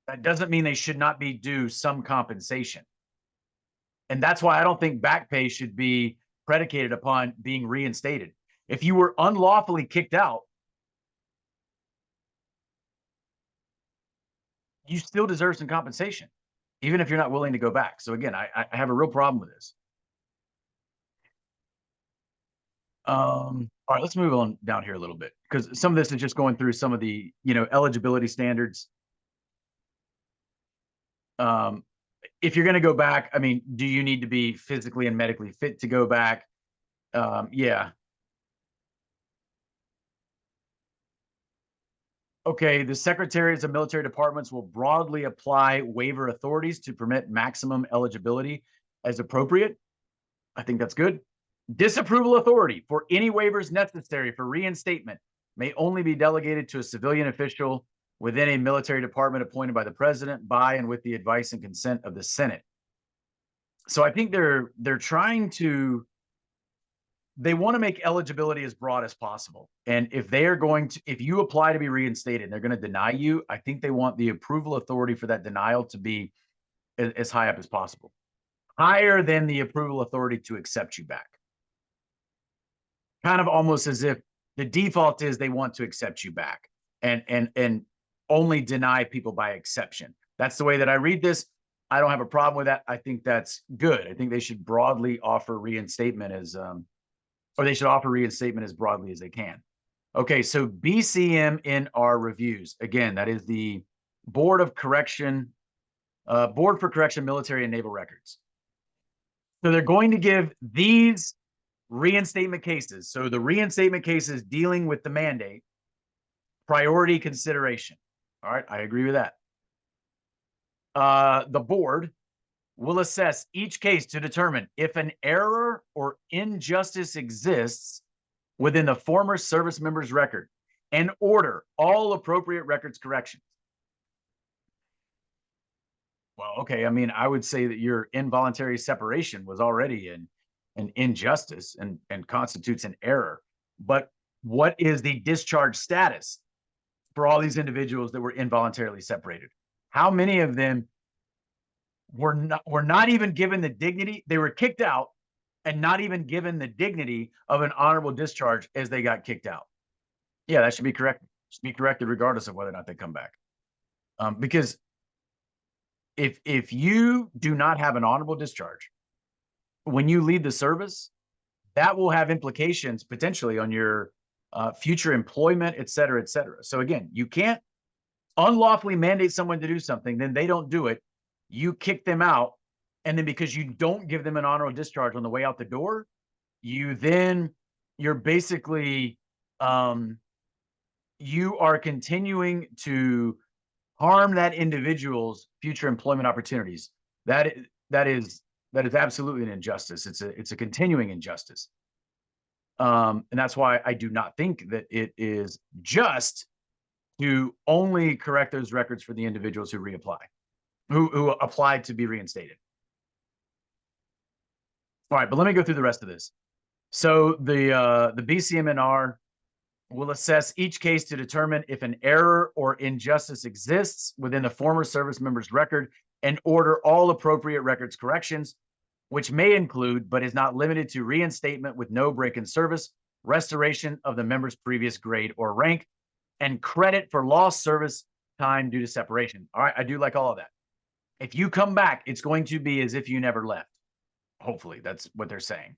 that doesn't mean they should not be due some compensation. And that's why I don't think back pay should be predicated upon being reinstated. If you were unlawfully kicked out, you still deserve some compensation, even if you're not willing to go back. So again, I have a real problem with this. All right, let's move on down here a little bit because some of this is just going through some of the, eligibility standards. Um, if you're going to go back, I mean, do you need to be physically and medically fit to go back? Yeah. Okay. The secretaries of military departments will broadly apply waiver authorities to permit maximum eligibility as appropriate. I think that's good. Disapproval authority for any waivers necessary for reinstatement may only be delegated to a civilian official within a military department appointed by the president by and with the advice and consent of the Senate. So I think they're trying to they want to make eligibility as broad as possible. And if they are going to if you apply to be reinstated, they're going to deny you, I think they want the approval authority for that denial to be as high up as possible. Higher than the approval authority to accept you back. Kind of almost as if the default is they want to accept you back and only deny people by exception. That's the way that I read this. I don't have a problem with that. I think that's good. I think they should broadly offer reinstatement or they should offer reinstatement as broadly as they can. Okay, so BCM in our reviews. Again, that is the Board of Correction, Board for Correction, Military and Naval Records. So they're going to give these reinstatement cases. So the reinstatement cases dealing with the mandate, priority consideration. All right, I agree with that. The board will assess each case to determine if an error or injustice exists within the former service member's record and order all appropriate records corrections. Well, okay. I mean, I would say that your involuntary separation was already an injustice and constitutes an error. But what is the discharge status for all these individuals that were involuntarily separated? How many of them were not even given the dignity? They were kicked out and not even given the dignity of an honorable discharge as they got kicked out. Yeah, that should be corrected. Should be corrected regardless of whether or not they come back. Because if you do not have an honorable discharge when you leave the service, that will have implications potentially on your future employment, et cetera, et cetera. So again, you can't unlawfully mandate someone to do something, then they don't do it. You kick them out. And then because you don't give them an honorable discharge on the way out the door, you're basically, you are continuing to harm that individual's future employment opportunities. That is absolutely an injustice. It's a continuing injustice. And that's why I do not think that it is just to only correct those records for the individuals who reapply, who applied to be reinstated. All right, but let me go through the rest of this. So the BCMNR will assess each case to determine if an error or injustice exists within the former service member's record and order all appropriate records corrections, which may include, but is not limited to, reinstatement with no break in service, restoration of the member's previous grade or rank, and credit for lost service time due to separation. All right, I do like all of that. If you come back, it's going to be as if you never left. Hopefully, that's what they're saying.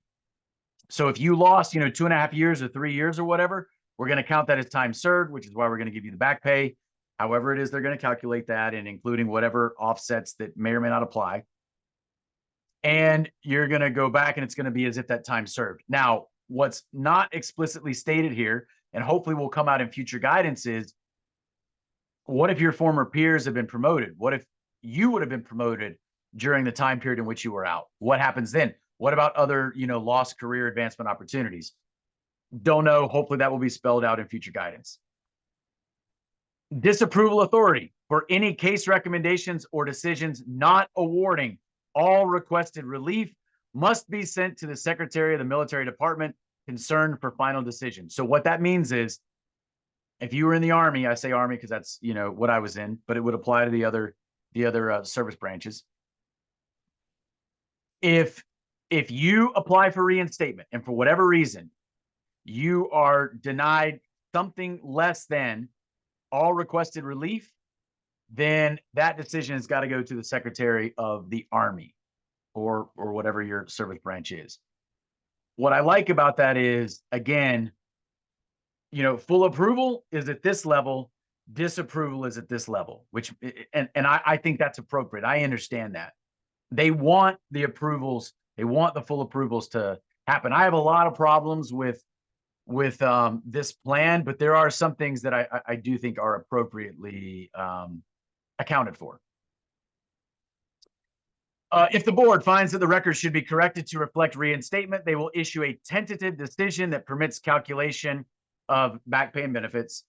So if you lost, 2.5 years or 3 years or whatever, we're going to count that as time served, which is why we're going to give you the back pay. However it is, they're going to calculate that and including whatever offsets that may or may not apply. And you're going to go back and it's going to be as if that time served. Now, what's not explicitly stated here, and hopefully will come out in future guidance, is what if your former peers have been promoted? What if you would have been promoted during the time period in which you were out? What happens then? What about other, lost career advancement opportunities? Don't know. Hopefully that will be spelled out in future guidance. Disapproval authority for any case recommendations or decisions not awarding all requested relief must be sent to the Secretary of the Military Department concerned for final decision. So what that means is, if you were in the Army, I say Army because that's what I was in, but it would apply to the other service branches. If you apply for reinstatement and for whatever reason you are denied something less than all requested relief, then that decision has got to go to the Secretary of the Army or whatever your service branch is. What I like about that is, again, full approval is at this level, disapproval is at this level, which, and I think that's appropriate. I understand that. They want the approvals, they want the full approvals to happen. I have a lot of problems with this plan, but there are some things that I do think are appropriately accounted for. If the board finds that the record should be corrected to reflect reinstatement, they will issue a tentative decision that permits calculation of back pay and benefits,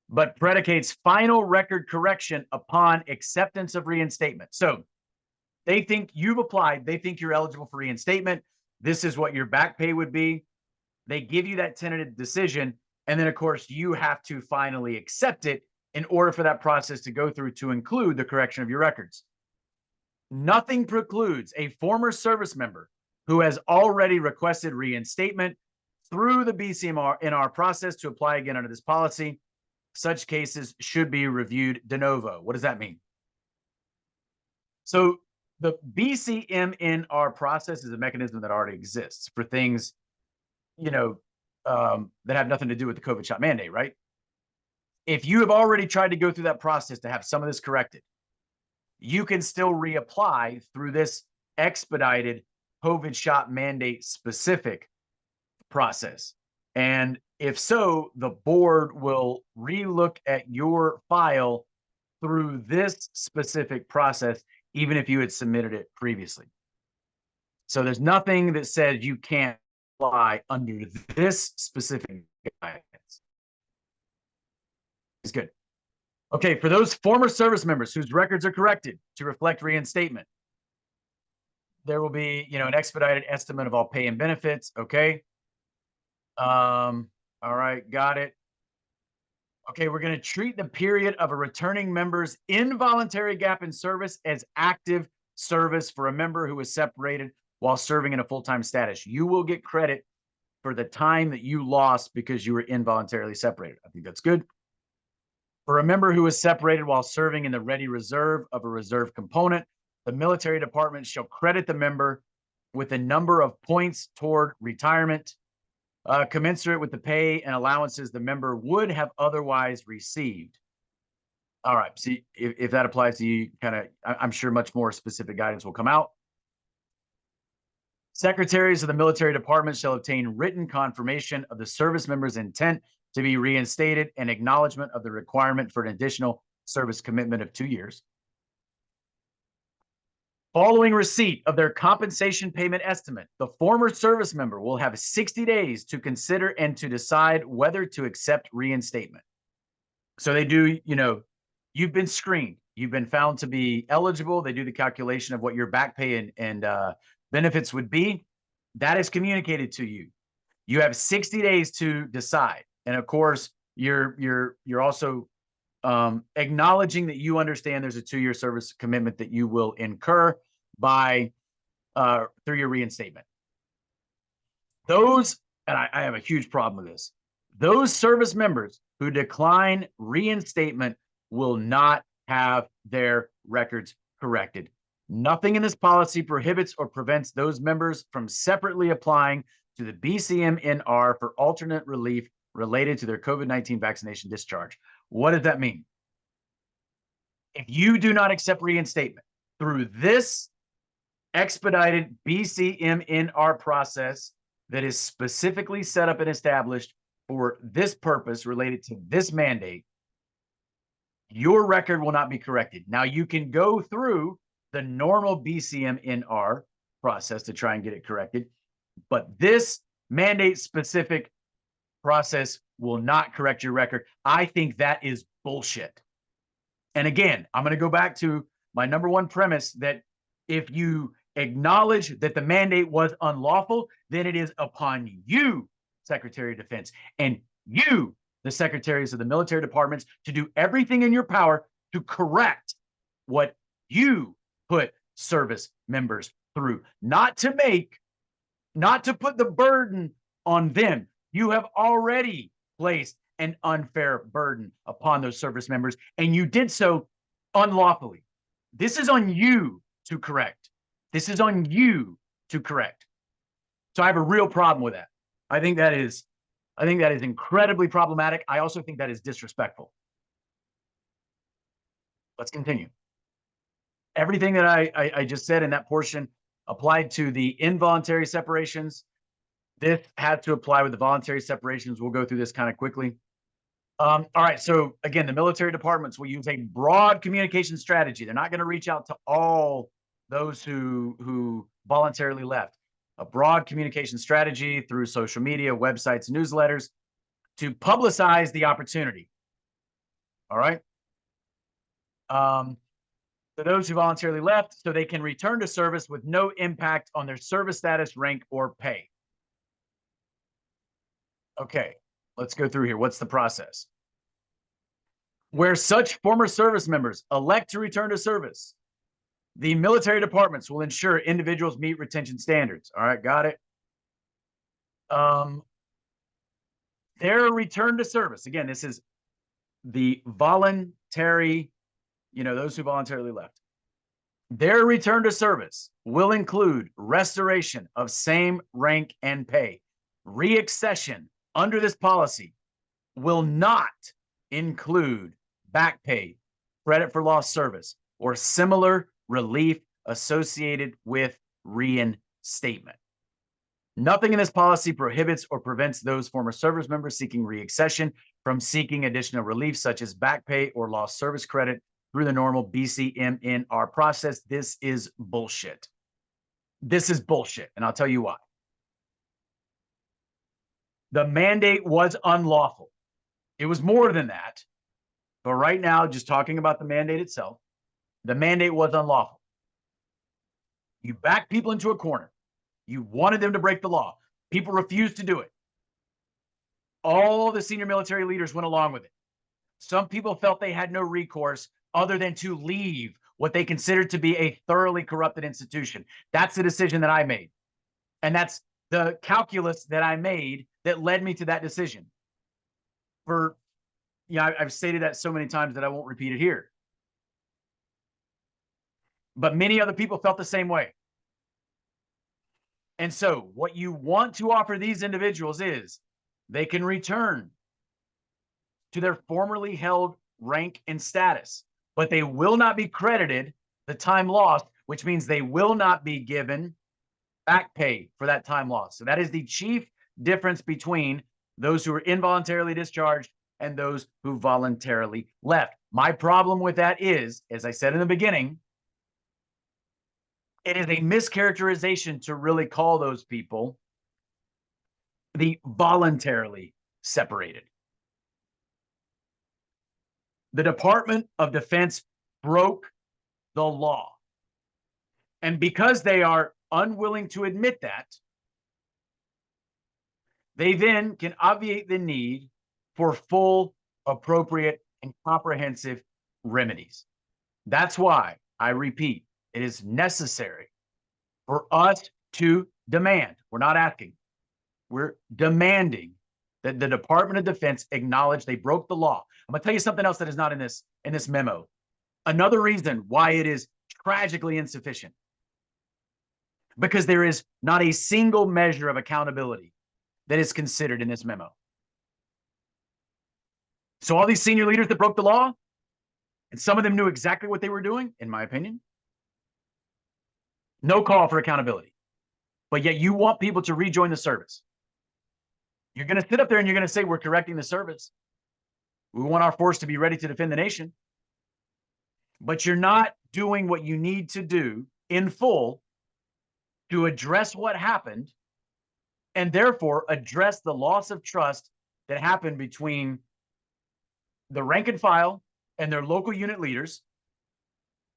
but predicates final record correction upon acceptance of reinstatement. So they think you've applied, they think you're eligible for reinstatement. This is what your back pay would be. They give you that tentative decision. And then, of course, you have to finally accept it in order for that process to go through to include the correction of your records. Nothing precludes a former service member who has already requested reinstatement through the BCMR process to apply again under this policy. Such cases should be reviewed de novo. What does that mean? So the BCMNR process is a mechanism that already exists for things, that have nothing to do with the COVID shot mandate, right? If you have already tried to go through that process to have some of this corrected, you can still reapply through this expedited COVID shot mandate specific process. And if so, the board will relook at your file through this specific process, even if you had submitted it previously. So there's nothing that says you can't apply under this specific guidance. It's good. Okay, for those former service members whose records are corrected to reflect reinstatement, there will be, an expedited estimate of all pay and benefits. Okay. All right, got it. Okay, we're going to treat the period of a returning member's involuntary gap in service as active service for a member who was separated while serving in a full-time status. You will get credit for the time that you lost because you were involuntarily separated. I think that's good. For a member who was separated while serving in the ready reserve of a reserve component, the military department shall credit the member with a number of points toward retirement, commensurate with the pay and allowances the member would have otherwise received. All right. See, if that applies to you, I'm sure much more specific guidance will come out. Secretaries of the military department shall obtain written confirmation of the service member's intent to be reinstated and acknowledgement of the requirement for an additional service commitment of 2 years. Following receipt of their compensation payment estimate, the former service member will have 60 days to consider and to decide whether to accept reinstatement. So they do, you've been screened. You've been found to be eligible. They do the calculation of what your back pay and benefits would be. That is communicated to you. You have 60 days to decide. And of course, you're also acknowledging that you understand there's a 2-year service commitment that you will incur by through your reinstatement. Those, and I have a huge problem with this, those service members who decline reinstatement will not have their records corrected. Nothing in this policy prohibits or prevents those members from separately applying to the BCMNR for alternate relief related to their COVID-19 vaccination discharge. What does that mean? If you do not accept reinstatement through this expedited BCMNR process that is specifically set up and established for this purpose related to this mandate, your record will not be corrected. Now, you can go through the normal BCMNR process to try and get it corrected, but this mandate-specific process will not correct your record. I think that is bullshit. And again, I'm going to go back to my number one premise that if you acknowledge that the mandate was unlawful, then it is upon you, Secretary of Defense, and you, the secretaries of the military departments, to do everything in your power to correct what you put service members through, not to put the burden on them. You have already placed an unfair burden upon those service members, and you did so unlawfully. This is on you to correct. This is on you to correct. So I have a real problem with that. I think that is incredibly problematic. I also think that is disrespectful. Let's continue. Everything that I just said in that portion applied to the involuntary separations. This had to apply with the voluntary separations. We'll go through this kind of quickly. All right. So again, the military departments will use a broad communication strategy. They're not going to reach out to all those who voluntarily left. A broad communication strategy through social media, websites, newsletters to publicize the opportunity. All right. For those who voluntarily left, so they can return to service with no impact on their service status, rank, or pay. Okay, let's go through here. What's the process? Where such former service members elect to return to service, the military departments will ensure individuals meet retention standards. All right, got it. Their return to service, again, this is the voluntary, those who voluntarily left. Their return to service will include restoration of same rank and pay. Reaccession under this policy will not include back pay, credit for lost service, or similar relief associated with reinstatement. Nothing in this policy prohibits or prevents those former service members seeking reaccession from seeking additional relief, such as back pay or lost service credit, through the normal BCMNR process. This is bullshit. This is bullshit, and I'll tell you why. The mandate was unlawful. It was more than that. But right now, just talking about the mandate itself, the mandate was unlawful. You backed people into a corner. You wanted them to break the law. People refused to do it. All the senior military leaders went along with it. Some people felt they had no recourse other than to leave what they considered to be a thoroughly corrupted institution. That's the decision that I made. And that's the calculus that I made that led me to that decision. I've stated that so many times that I won't repeat it here. But many other people felt the same way. And so what you want to offer these individuals is they can return to their formerly held rank and status, but they will not be credited the time lost, which means they will not be given back pay for that time lost. So that is the chief difference between those who were involuntarily discharged and those who voluntarily left. My problem with that is, as I said in the beginning, it is a mischaracterization to really call those people the voluntarily separated. The Department of Defense broke the law. And because they are unwilling to admit that, they then can obviate the need for full, appropriate, and comprehensive remedies. That's why, I repeat, it is necessary for us to demand. We're not asking. We're demanding that the Department of Defense acknowledge they broke the law. I'm going to tell you something else that is not in this memo. Another reason why it is tragically insufficient. Because there is not a single measure of accountability that is considered in this memo. So all these senior leaders that broke the law, and some of them knew exactly what they were doing, in my opinion, no call for accountability. But yet you want people to rejoin the service. You're going to sit up there and you're going to say, we're correcting the service. We want our force to be ready to defend the nation. But you're not doing what you need to do in full to address what happened and therefore address the loss of trust that happened between the rank and file and their local unit leaders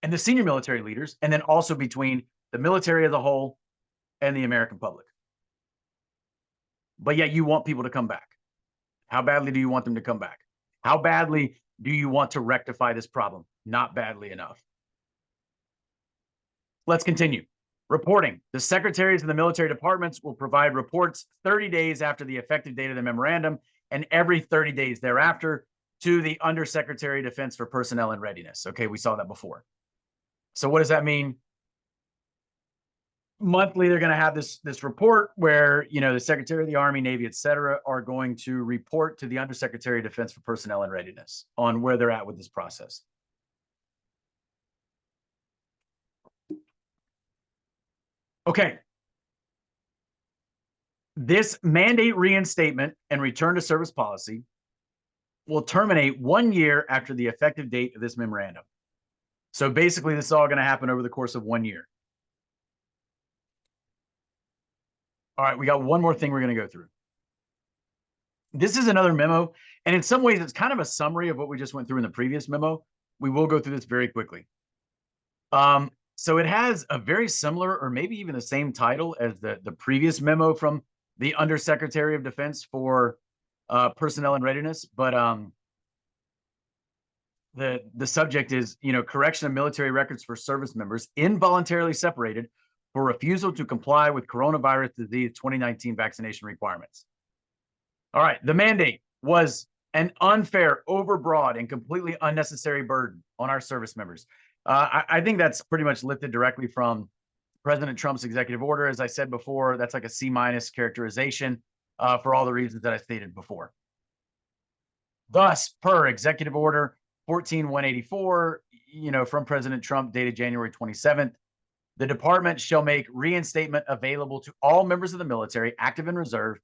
and the senior military leaders, and then also between the military as a whole and the American public. But yet you want people to come back. How badly do you want them to come back? How badly do you want to rectify this problem? Not badly enough. Let's continue. Reporting. The secretaries of the military departments will provide reports 30 days after the effective date of the memorandum and every 30 days thereafter to the Undersecretary of Defense for Personnel and Readiness. Okay, we saw that before. So what does that mean? Monthly, they're going to have this report where, you know, the Secretary of the Army, Navy, et cetera, are going to report to the Undersecretary of Defense for Personnel and Readiness on where they're at with this process. Okay. This mandate reinstatement and return to service policy will terminate 1 year after the effective date of this memorandum. So basically, this is all going to happen over the course of 1 year. All right, we got one more thing we're going to go through. This is another memo, and in some ways, it's kind of a summary of what we just went through in the previous memo. We will go through this very quickly. So it has a very similar, or maybe even the same title as the previous memo from the Undersecretary of Defense for Personnel and Readiness, but the subject is, you know, correction of military records for service members involuntarily separated for refusal to comply with coronavirus disease 2019 vaccination requirements. All right, the mandate was an unfair, overbroad, and completely unnecessary burden on our service members. I think that's pretty much lifted directly from President Trump's executive order. As I said before, that's like a C- characterization for all the reasons that I stated before. Thus, per executive order 14184, you know, from President Trump, dated January 27th, the department shall make reinstatement available to all members of the military, active and reserve,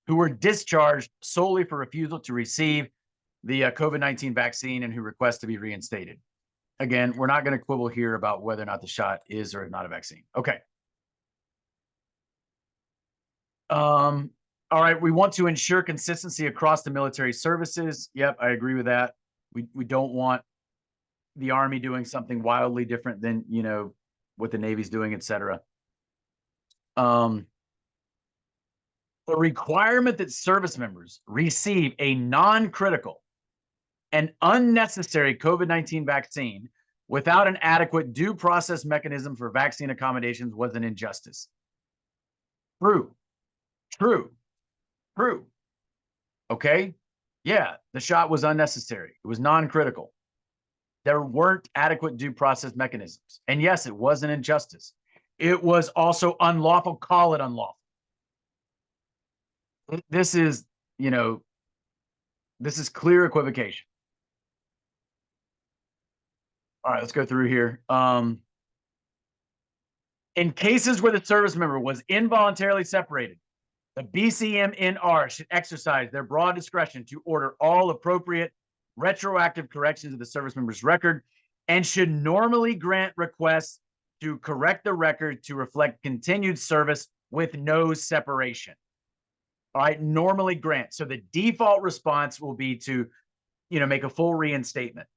who were discharged solely for refusal to receive the COVID-19 vaccine and who request to be reinstated. Again, we're not going to quibble here about whether or not the shot is or is not a vaccine. Okay. All right. We want to ensure consistency across the military services. Yep, I agree with that. We don't want the Army doing something wildly different than, you know, what the Navy's doing, et cetera. The requirement that service members receive a non-critical and unnecessary COVID-19 vaccine without an adequate due process mechanism for vaccine accommodations was an injustice. True. Okay. Yeah, the shot was unnecessary. It was non-critical. There weren't adequate due process mechanisms. And yes, it was an injustice. It was also unlawful. Call it unlawful. This is, you know, this is clear equivocation. All right, let's go through here. In cases where the service member was involuntarily separated, the BCMNR should exercise their broad discretion to order all appropriate retroactive corrections of the service member's record and should normally grant requests to correct the record to reflect continued service with no separation. All right, normally grant. So the default response will be to, you know, make a full reinstatement.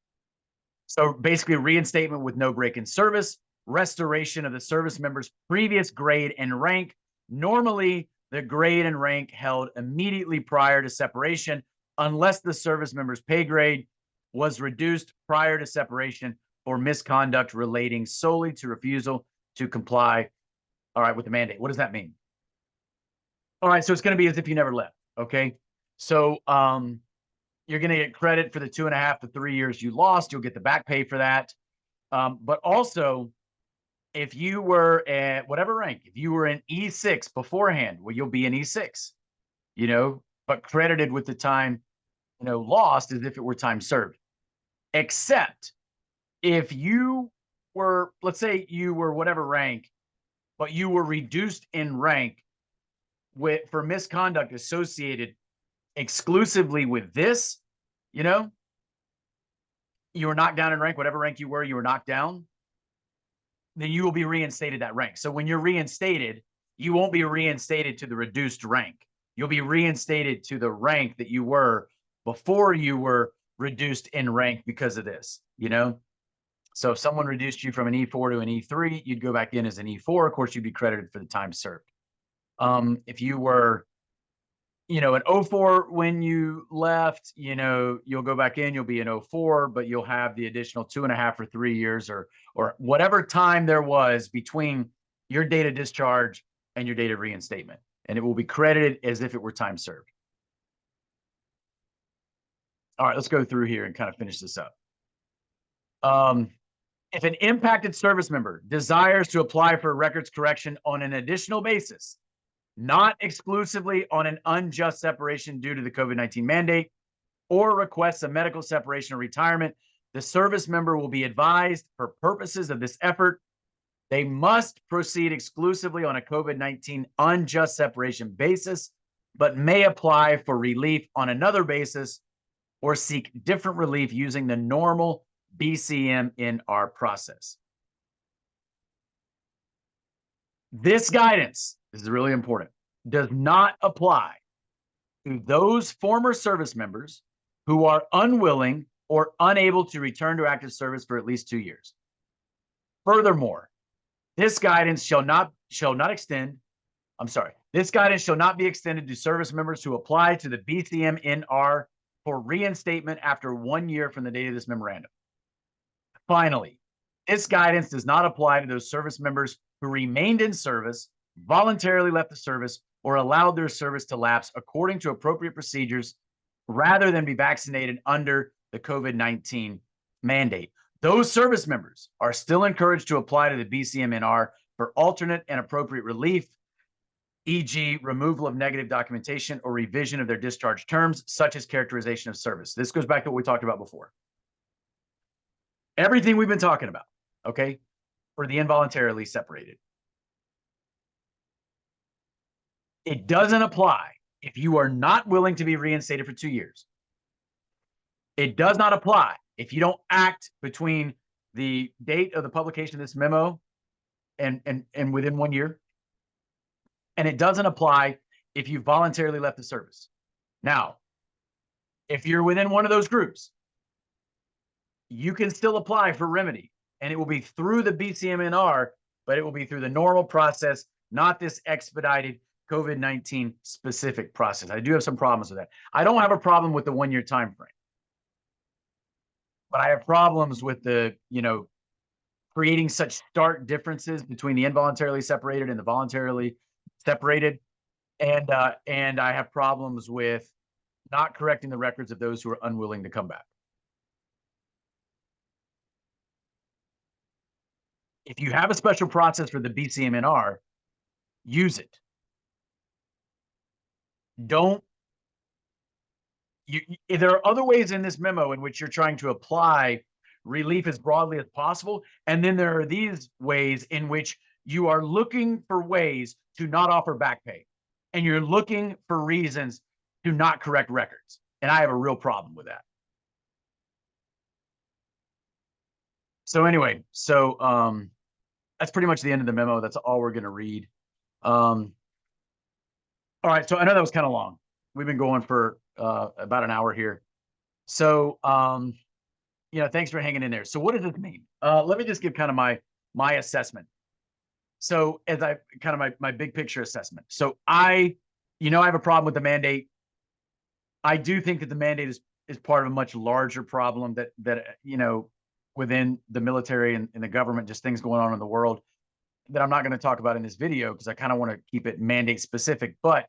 So basically, reinstatement with no break in service, restoration of the service member's previous grade and rank. Normally, the grade and rank held immediately prior to separation, unless the service member's pay grade was reduced prior to separation for misconduct relating solely to refusal to comply, all right, with the mandate. What does that mean? All right, so it's going to be as if you never left. Okay, so you're going to get credit for the 2.5 to 3 years you lost. You'll get the back pay for that. But also, if you were at whatever rank, if you were in E6 beforehand, well, you'll be in E6, you know, but credited with the time, you know, lost as if it were time served. Except if you were, let's say you were whatever rank, but you were reduced in rank for misconduct associated exclusively with this, you know, you were knocked down in rank, whatever rank you were knocked down, then you will be reinstated that rank. So when you're reinstated, you won't be reinstated to the reduced rank. You'll be reinstated to the rank that you were before you were reduced in rank because of this, you know? So if someone reduced you from an E4 to an E3, you'd go back in as an E4. Of course, you'd be credited for the time served. If you were, you know, an 04 when you left, you know, you'll go back in, you'll be an 04, but you'll have the additional 2.5 or 3 years or whatever time there was between your date of discharge and your date of reinstatement. And it will be credited as if it were time served. All right, let's go through here and kind of finish this up. If an impacted service member desires to apply for a records correction on an additional basis, not exclusively on an unjust separation due to the COVID-19 mandate, or requests a medical separation or retirement, the service member will be advised, for purposes of this effort, they must proceed exclusively on a COVID-19 unjust separation basis, but may apply for relief on another basis or seek different relief using the normal BCM-NR process. This guidance, this is really important, does not apply to those former service members who are unwilling or unable to return to active service for at least 2 years. Furthermore, this guidance shall not be extended to service members who apply to the BCM-NR for reinstatement after 1 year from the date of this memorandum. Finally, this guidance does not apply to those service members who remained in service, voluntarily left the service, or allowed their service to lapse according to appropriate procedures rather than be vaccinated under the COVID-19 mandate. Those service members are still encouraged to apply to the BCM-NR for alternate and appropriate relief, e.g. removal of negative documentation or revision of their discharge terms, such as characterization of service. This goes back to what we talked about before. Everything we've been talking about, okay, for the involuntarily separated. It doesn't apply if you are not willing to be reinstated for 2 years. It does not apply if you don't act between the date of the publication of this memo and within 1 year. And it doesn't apply if you voluntarily left the service. Now, if you're within one of those groups, you can still apply for remedy, and it will be through the BCM-NR, but it will be through the normal process, not this expedited COVID-19 specific process. I do have some problems with that. I don't have a problem with the 1 year time frame, but I have problems with the, creating such stark differences between the involuntarily separated and the voluntarily separated. And I have problems with not correcting the records of those who are unwilling to come back. If you have a special process for the BCM-NR, use it. There are other ways in this memo in which you're trying to apply relief as broadly as possible. And then there are these ways in which you are looking for ways to not offer back pay. And you're looking for reasons to not correct records. And I have a real problem with that. So anyway, that's pretty much the end of the memo. That's all we're going to read. All right, so I know that was kind of long. We've been going for about an hour here. So, thanks for hanging in there. So what does this mean? Let me just give kind of my assessment. So as I kind of my big picture assessment. So I have a problem with the mandate. I do think that the mandate is part of a much larger problem that within the military and the government, just things going on in the world that I'm not going to talk about in this video because I kind of want to keep it mandate specific. But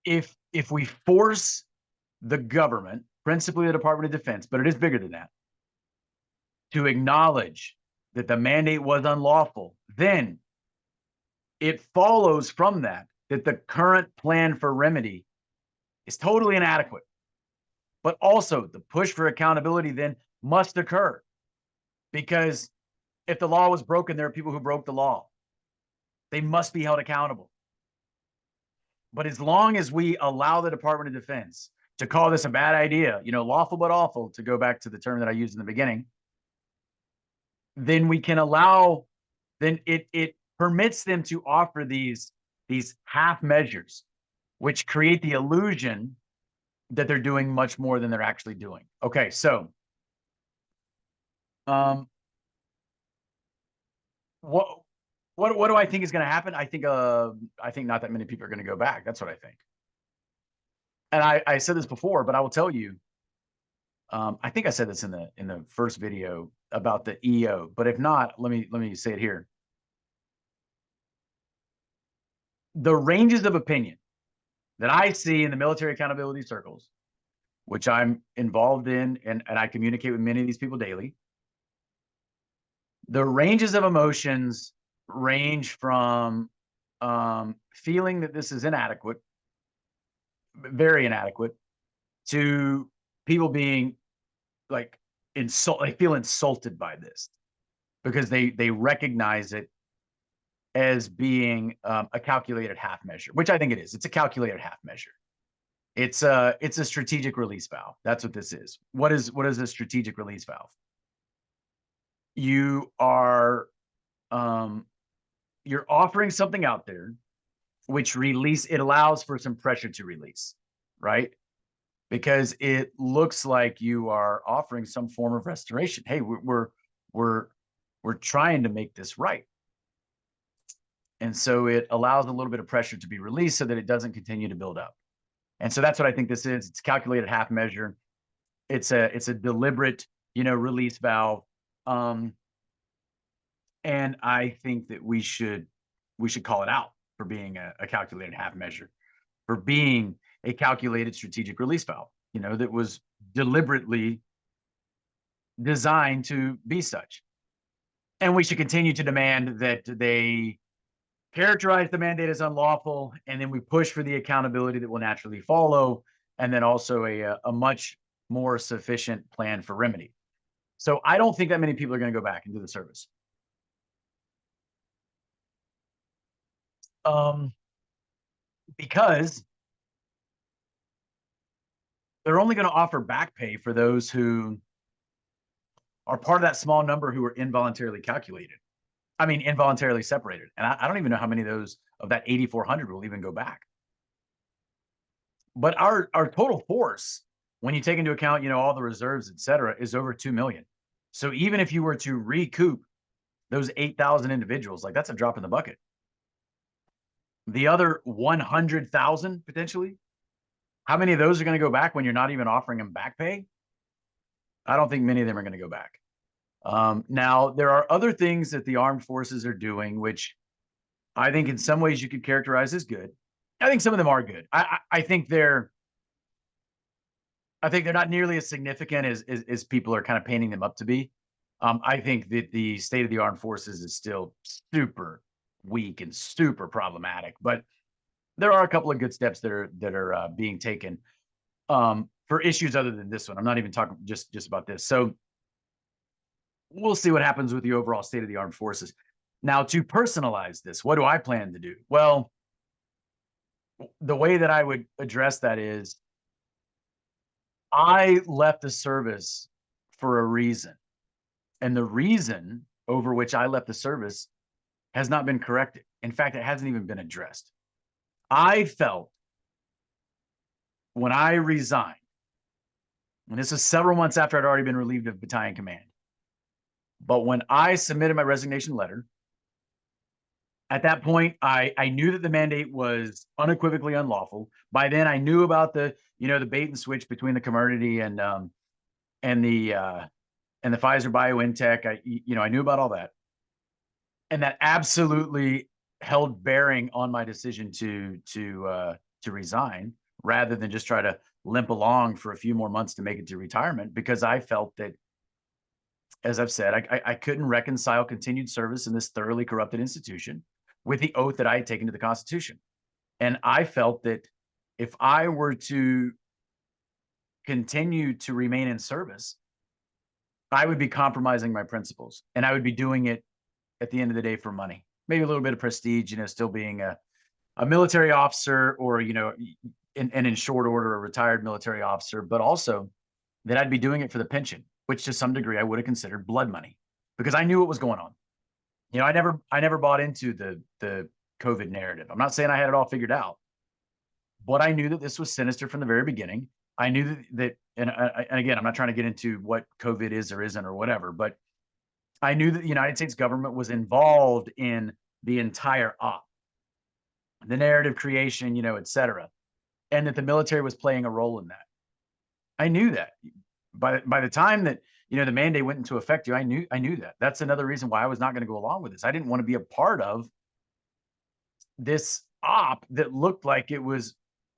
if we force the government, principally the Department of Defense, but it is bigger than that, to acknowledge that the mandate was unlawful, then it follows from that the current plan for remedy is totally inadequate. But also the push for accountability then must occur, because if the law was broken, there are people who broke the law. They must be held accountable. But as long as we allow the Department of Defense to call this a bad idea, lawful but awful, to go back to the term that I used in the beginning, then we can then it permits them to offer these half measures, which create the illusion that they're doing much more than they're actually doing. Okay, so what do I think is going to happen? I think not that many people are going to go back. That's what I think. And I said this before, but I will tell you, I think I said this in the first video about the EO, but if not, let me say it here. The ranges of opinion that I see in the military accountability circles, which I'm involved in, and I communicate with many of these people daily, the ranges of emotions range from feeling that this is inadequate, very inadequate, to people being like they feel insulted by this because they recognize it as being a calculated half measure, which I think it is. It's a calculated half measure. It's a strategic release valve. That's what this is. What is a strategic release valve? You are you're offering something out there which it allows for some pressure to release, right? Because it looks like you are offering some form of restoration. Hey, we're trying to make this right. And so it allows a little bit of pressure to be released so that it doesn't continue to build up. And so that's what I think this is. It's calculated half measure. It's a deliberate, release valve. And I think that we should call it out for being a calculated half measure, for being a calculated strategic release valve, that was deliberately designed to be such. And we should continue to demand that they characterize the mandate as unlawful, and then we push for the accountability that will naturally follow, and then also a much more sufficient plan for remedy. So I don't think that many people are going to go back and do the service. Because they're only going to offer back pay for those who are part of that small number who are involuntarily involuntarily separated. And I don't even know how many of those of that 8,400 will even go back. But our total force, when you take into account, all the reserves, et cetera, is over 2 million. So even if you were to recoup those 8,000 individuals, like that's a drop in the bucket. The other 100,000 potentially, how many of those are going to go back when you're not even offering them back pay? I don't think many of them are going to go back. Now, there are other things that the armed forces are doing, which I think in some ways you could characterize as good. I think some of them are good. I think they're not nearly as significant as people are kind of painting them up to be. I think that the state of the armed forces is still super weak and super problematic, but there are a couple of good steps that are being taken for issues other than this one. I'm not even talking just about this. So we'll see what happens with the overall state of the armed forces. Now, to personalize this, what do I plan to do? Well, the way that I would address that is I left the service for a reason. And the reason over which I left the service has not been corrected. In fact, it hasn't even been addressed. I felt when I resigned, and this was several months after I'd already been relieved of battalion command, but when I submitted my resignation letter, at that point, I knew that the mandate was unequivocally unlawful. By then, I knew about the bait and switch between the Comirnaty and the Pfizer BioNTech. I knew about all that, and that absolutely held bearing on my decision to resign rather than just try to limp along for a few more months to make it to retirement, because I felt that, as I've said, I couldn't reconcile continued service in this thoroughly corrupted institution with the oath that I had taken to the Constitution. And I felt that if I were to continue to remain in service, I would be compromising my principles, and I would be doing it at the end of the day for money, maybe a little bit of prestige, still being a military officer, or, in short order, a retired military officer, but also that I'd be doing it for the pension, which to some degree I would have considered blood money, because I knew what was going on. I never bought into the COVID narrative. I'm not saying I had it all figured out, but I knew that this was sinister from the very beginning. I knew that and again, I'm not trying to get into what COVID is or isn't or whatever, but I knew that the United States government was involved in the entire op, the narrative creation, et cetera, and that the military was playing a role in that. I knew that. By the time that the mandate went into effect, I knew that. That's another reason why I was not going to go along with this. I didn't want to be a part of this op that looked like it was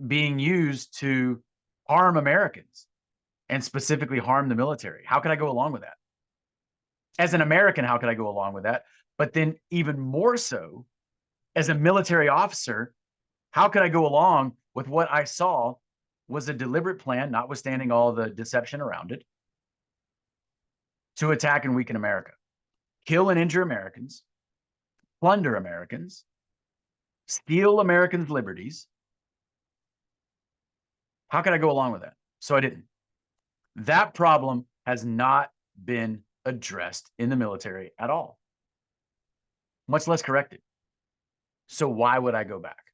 being used to harm Americans and specifically harm the military. How could I go along with that? As an American, how could I go along with that? But then even more so, as a military officer, how could I go along with what I saw was a deliberate plan, notwithstanding all the deception around it, to attack and weaken America, kill and injure Americans, plunder Americans, steal Americans' liberties? How could I go along with that? So I didn't. That problem has not been addressed in the military at all, much less corrected. So why would I go back?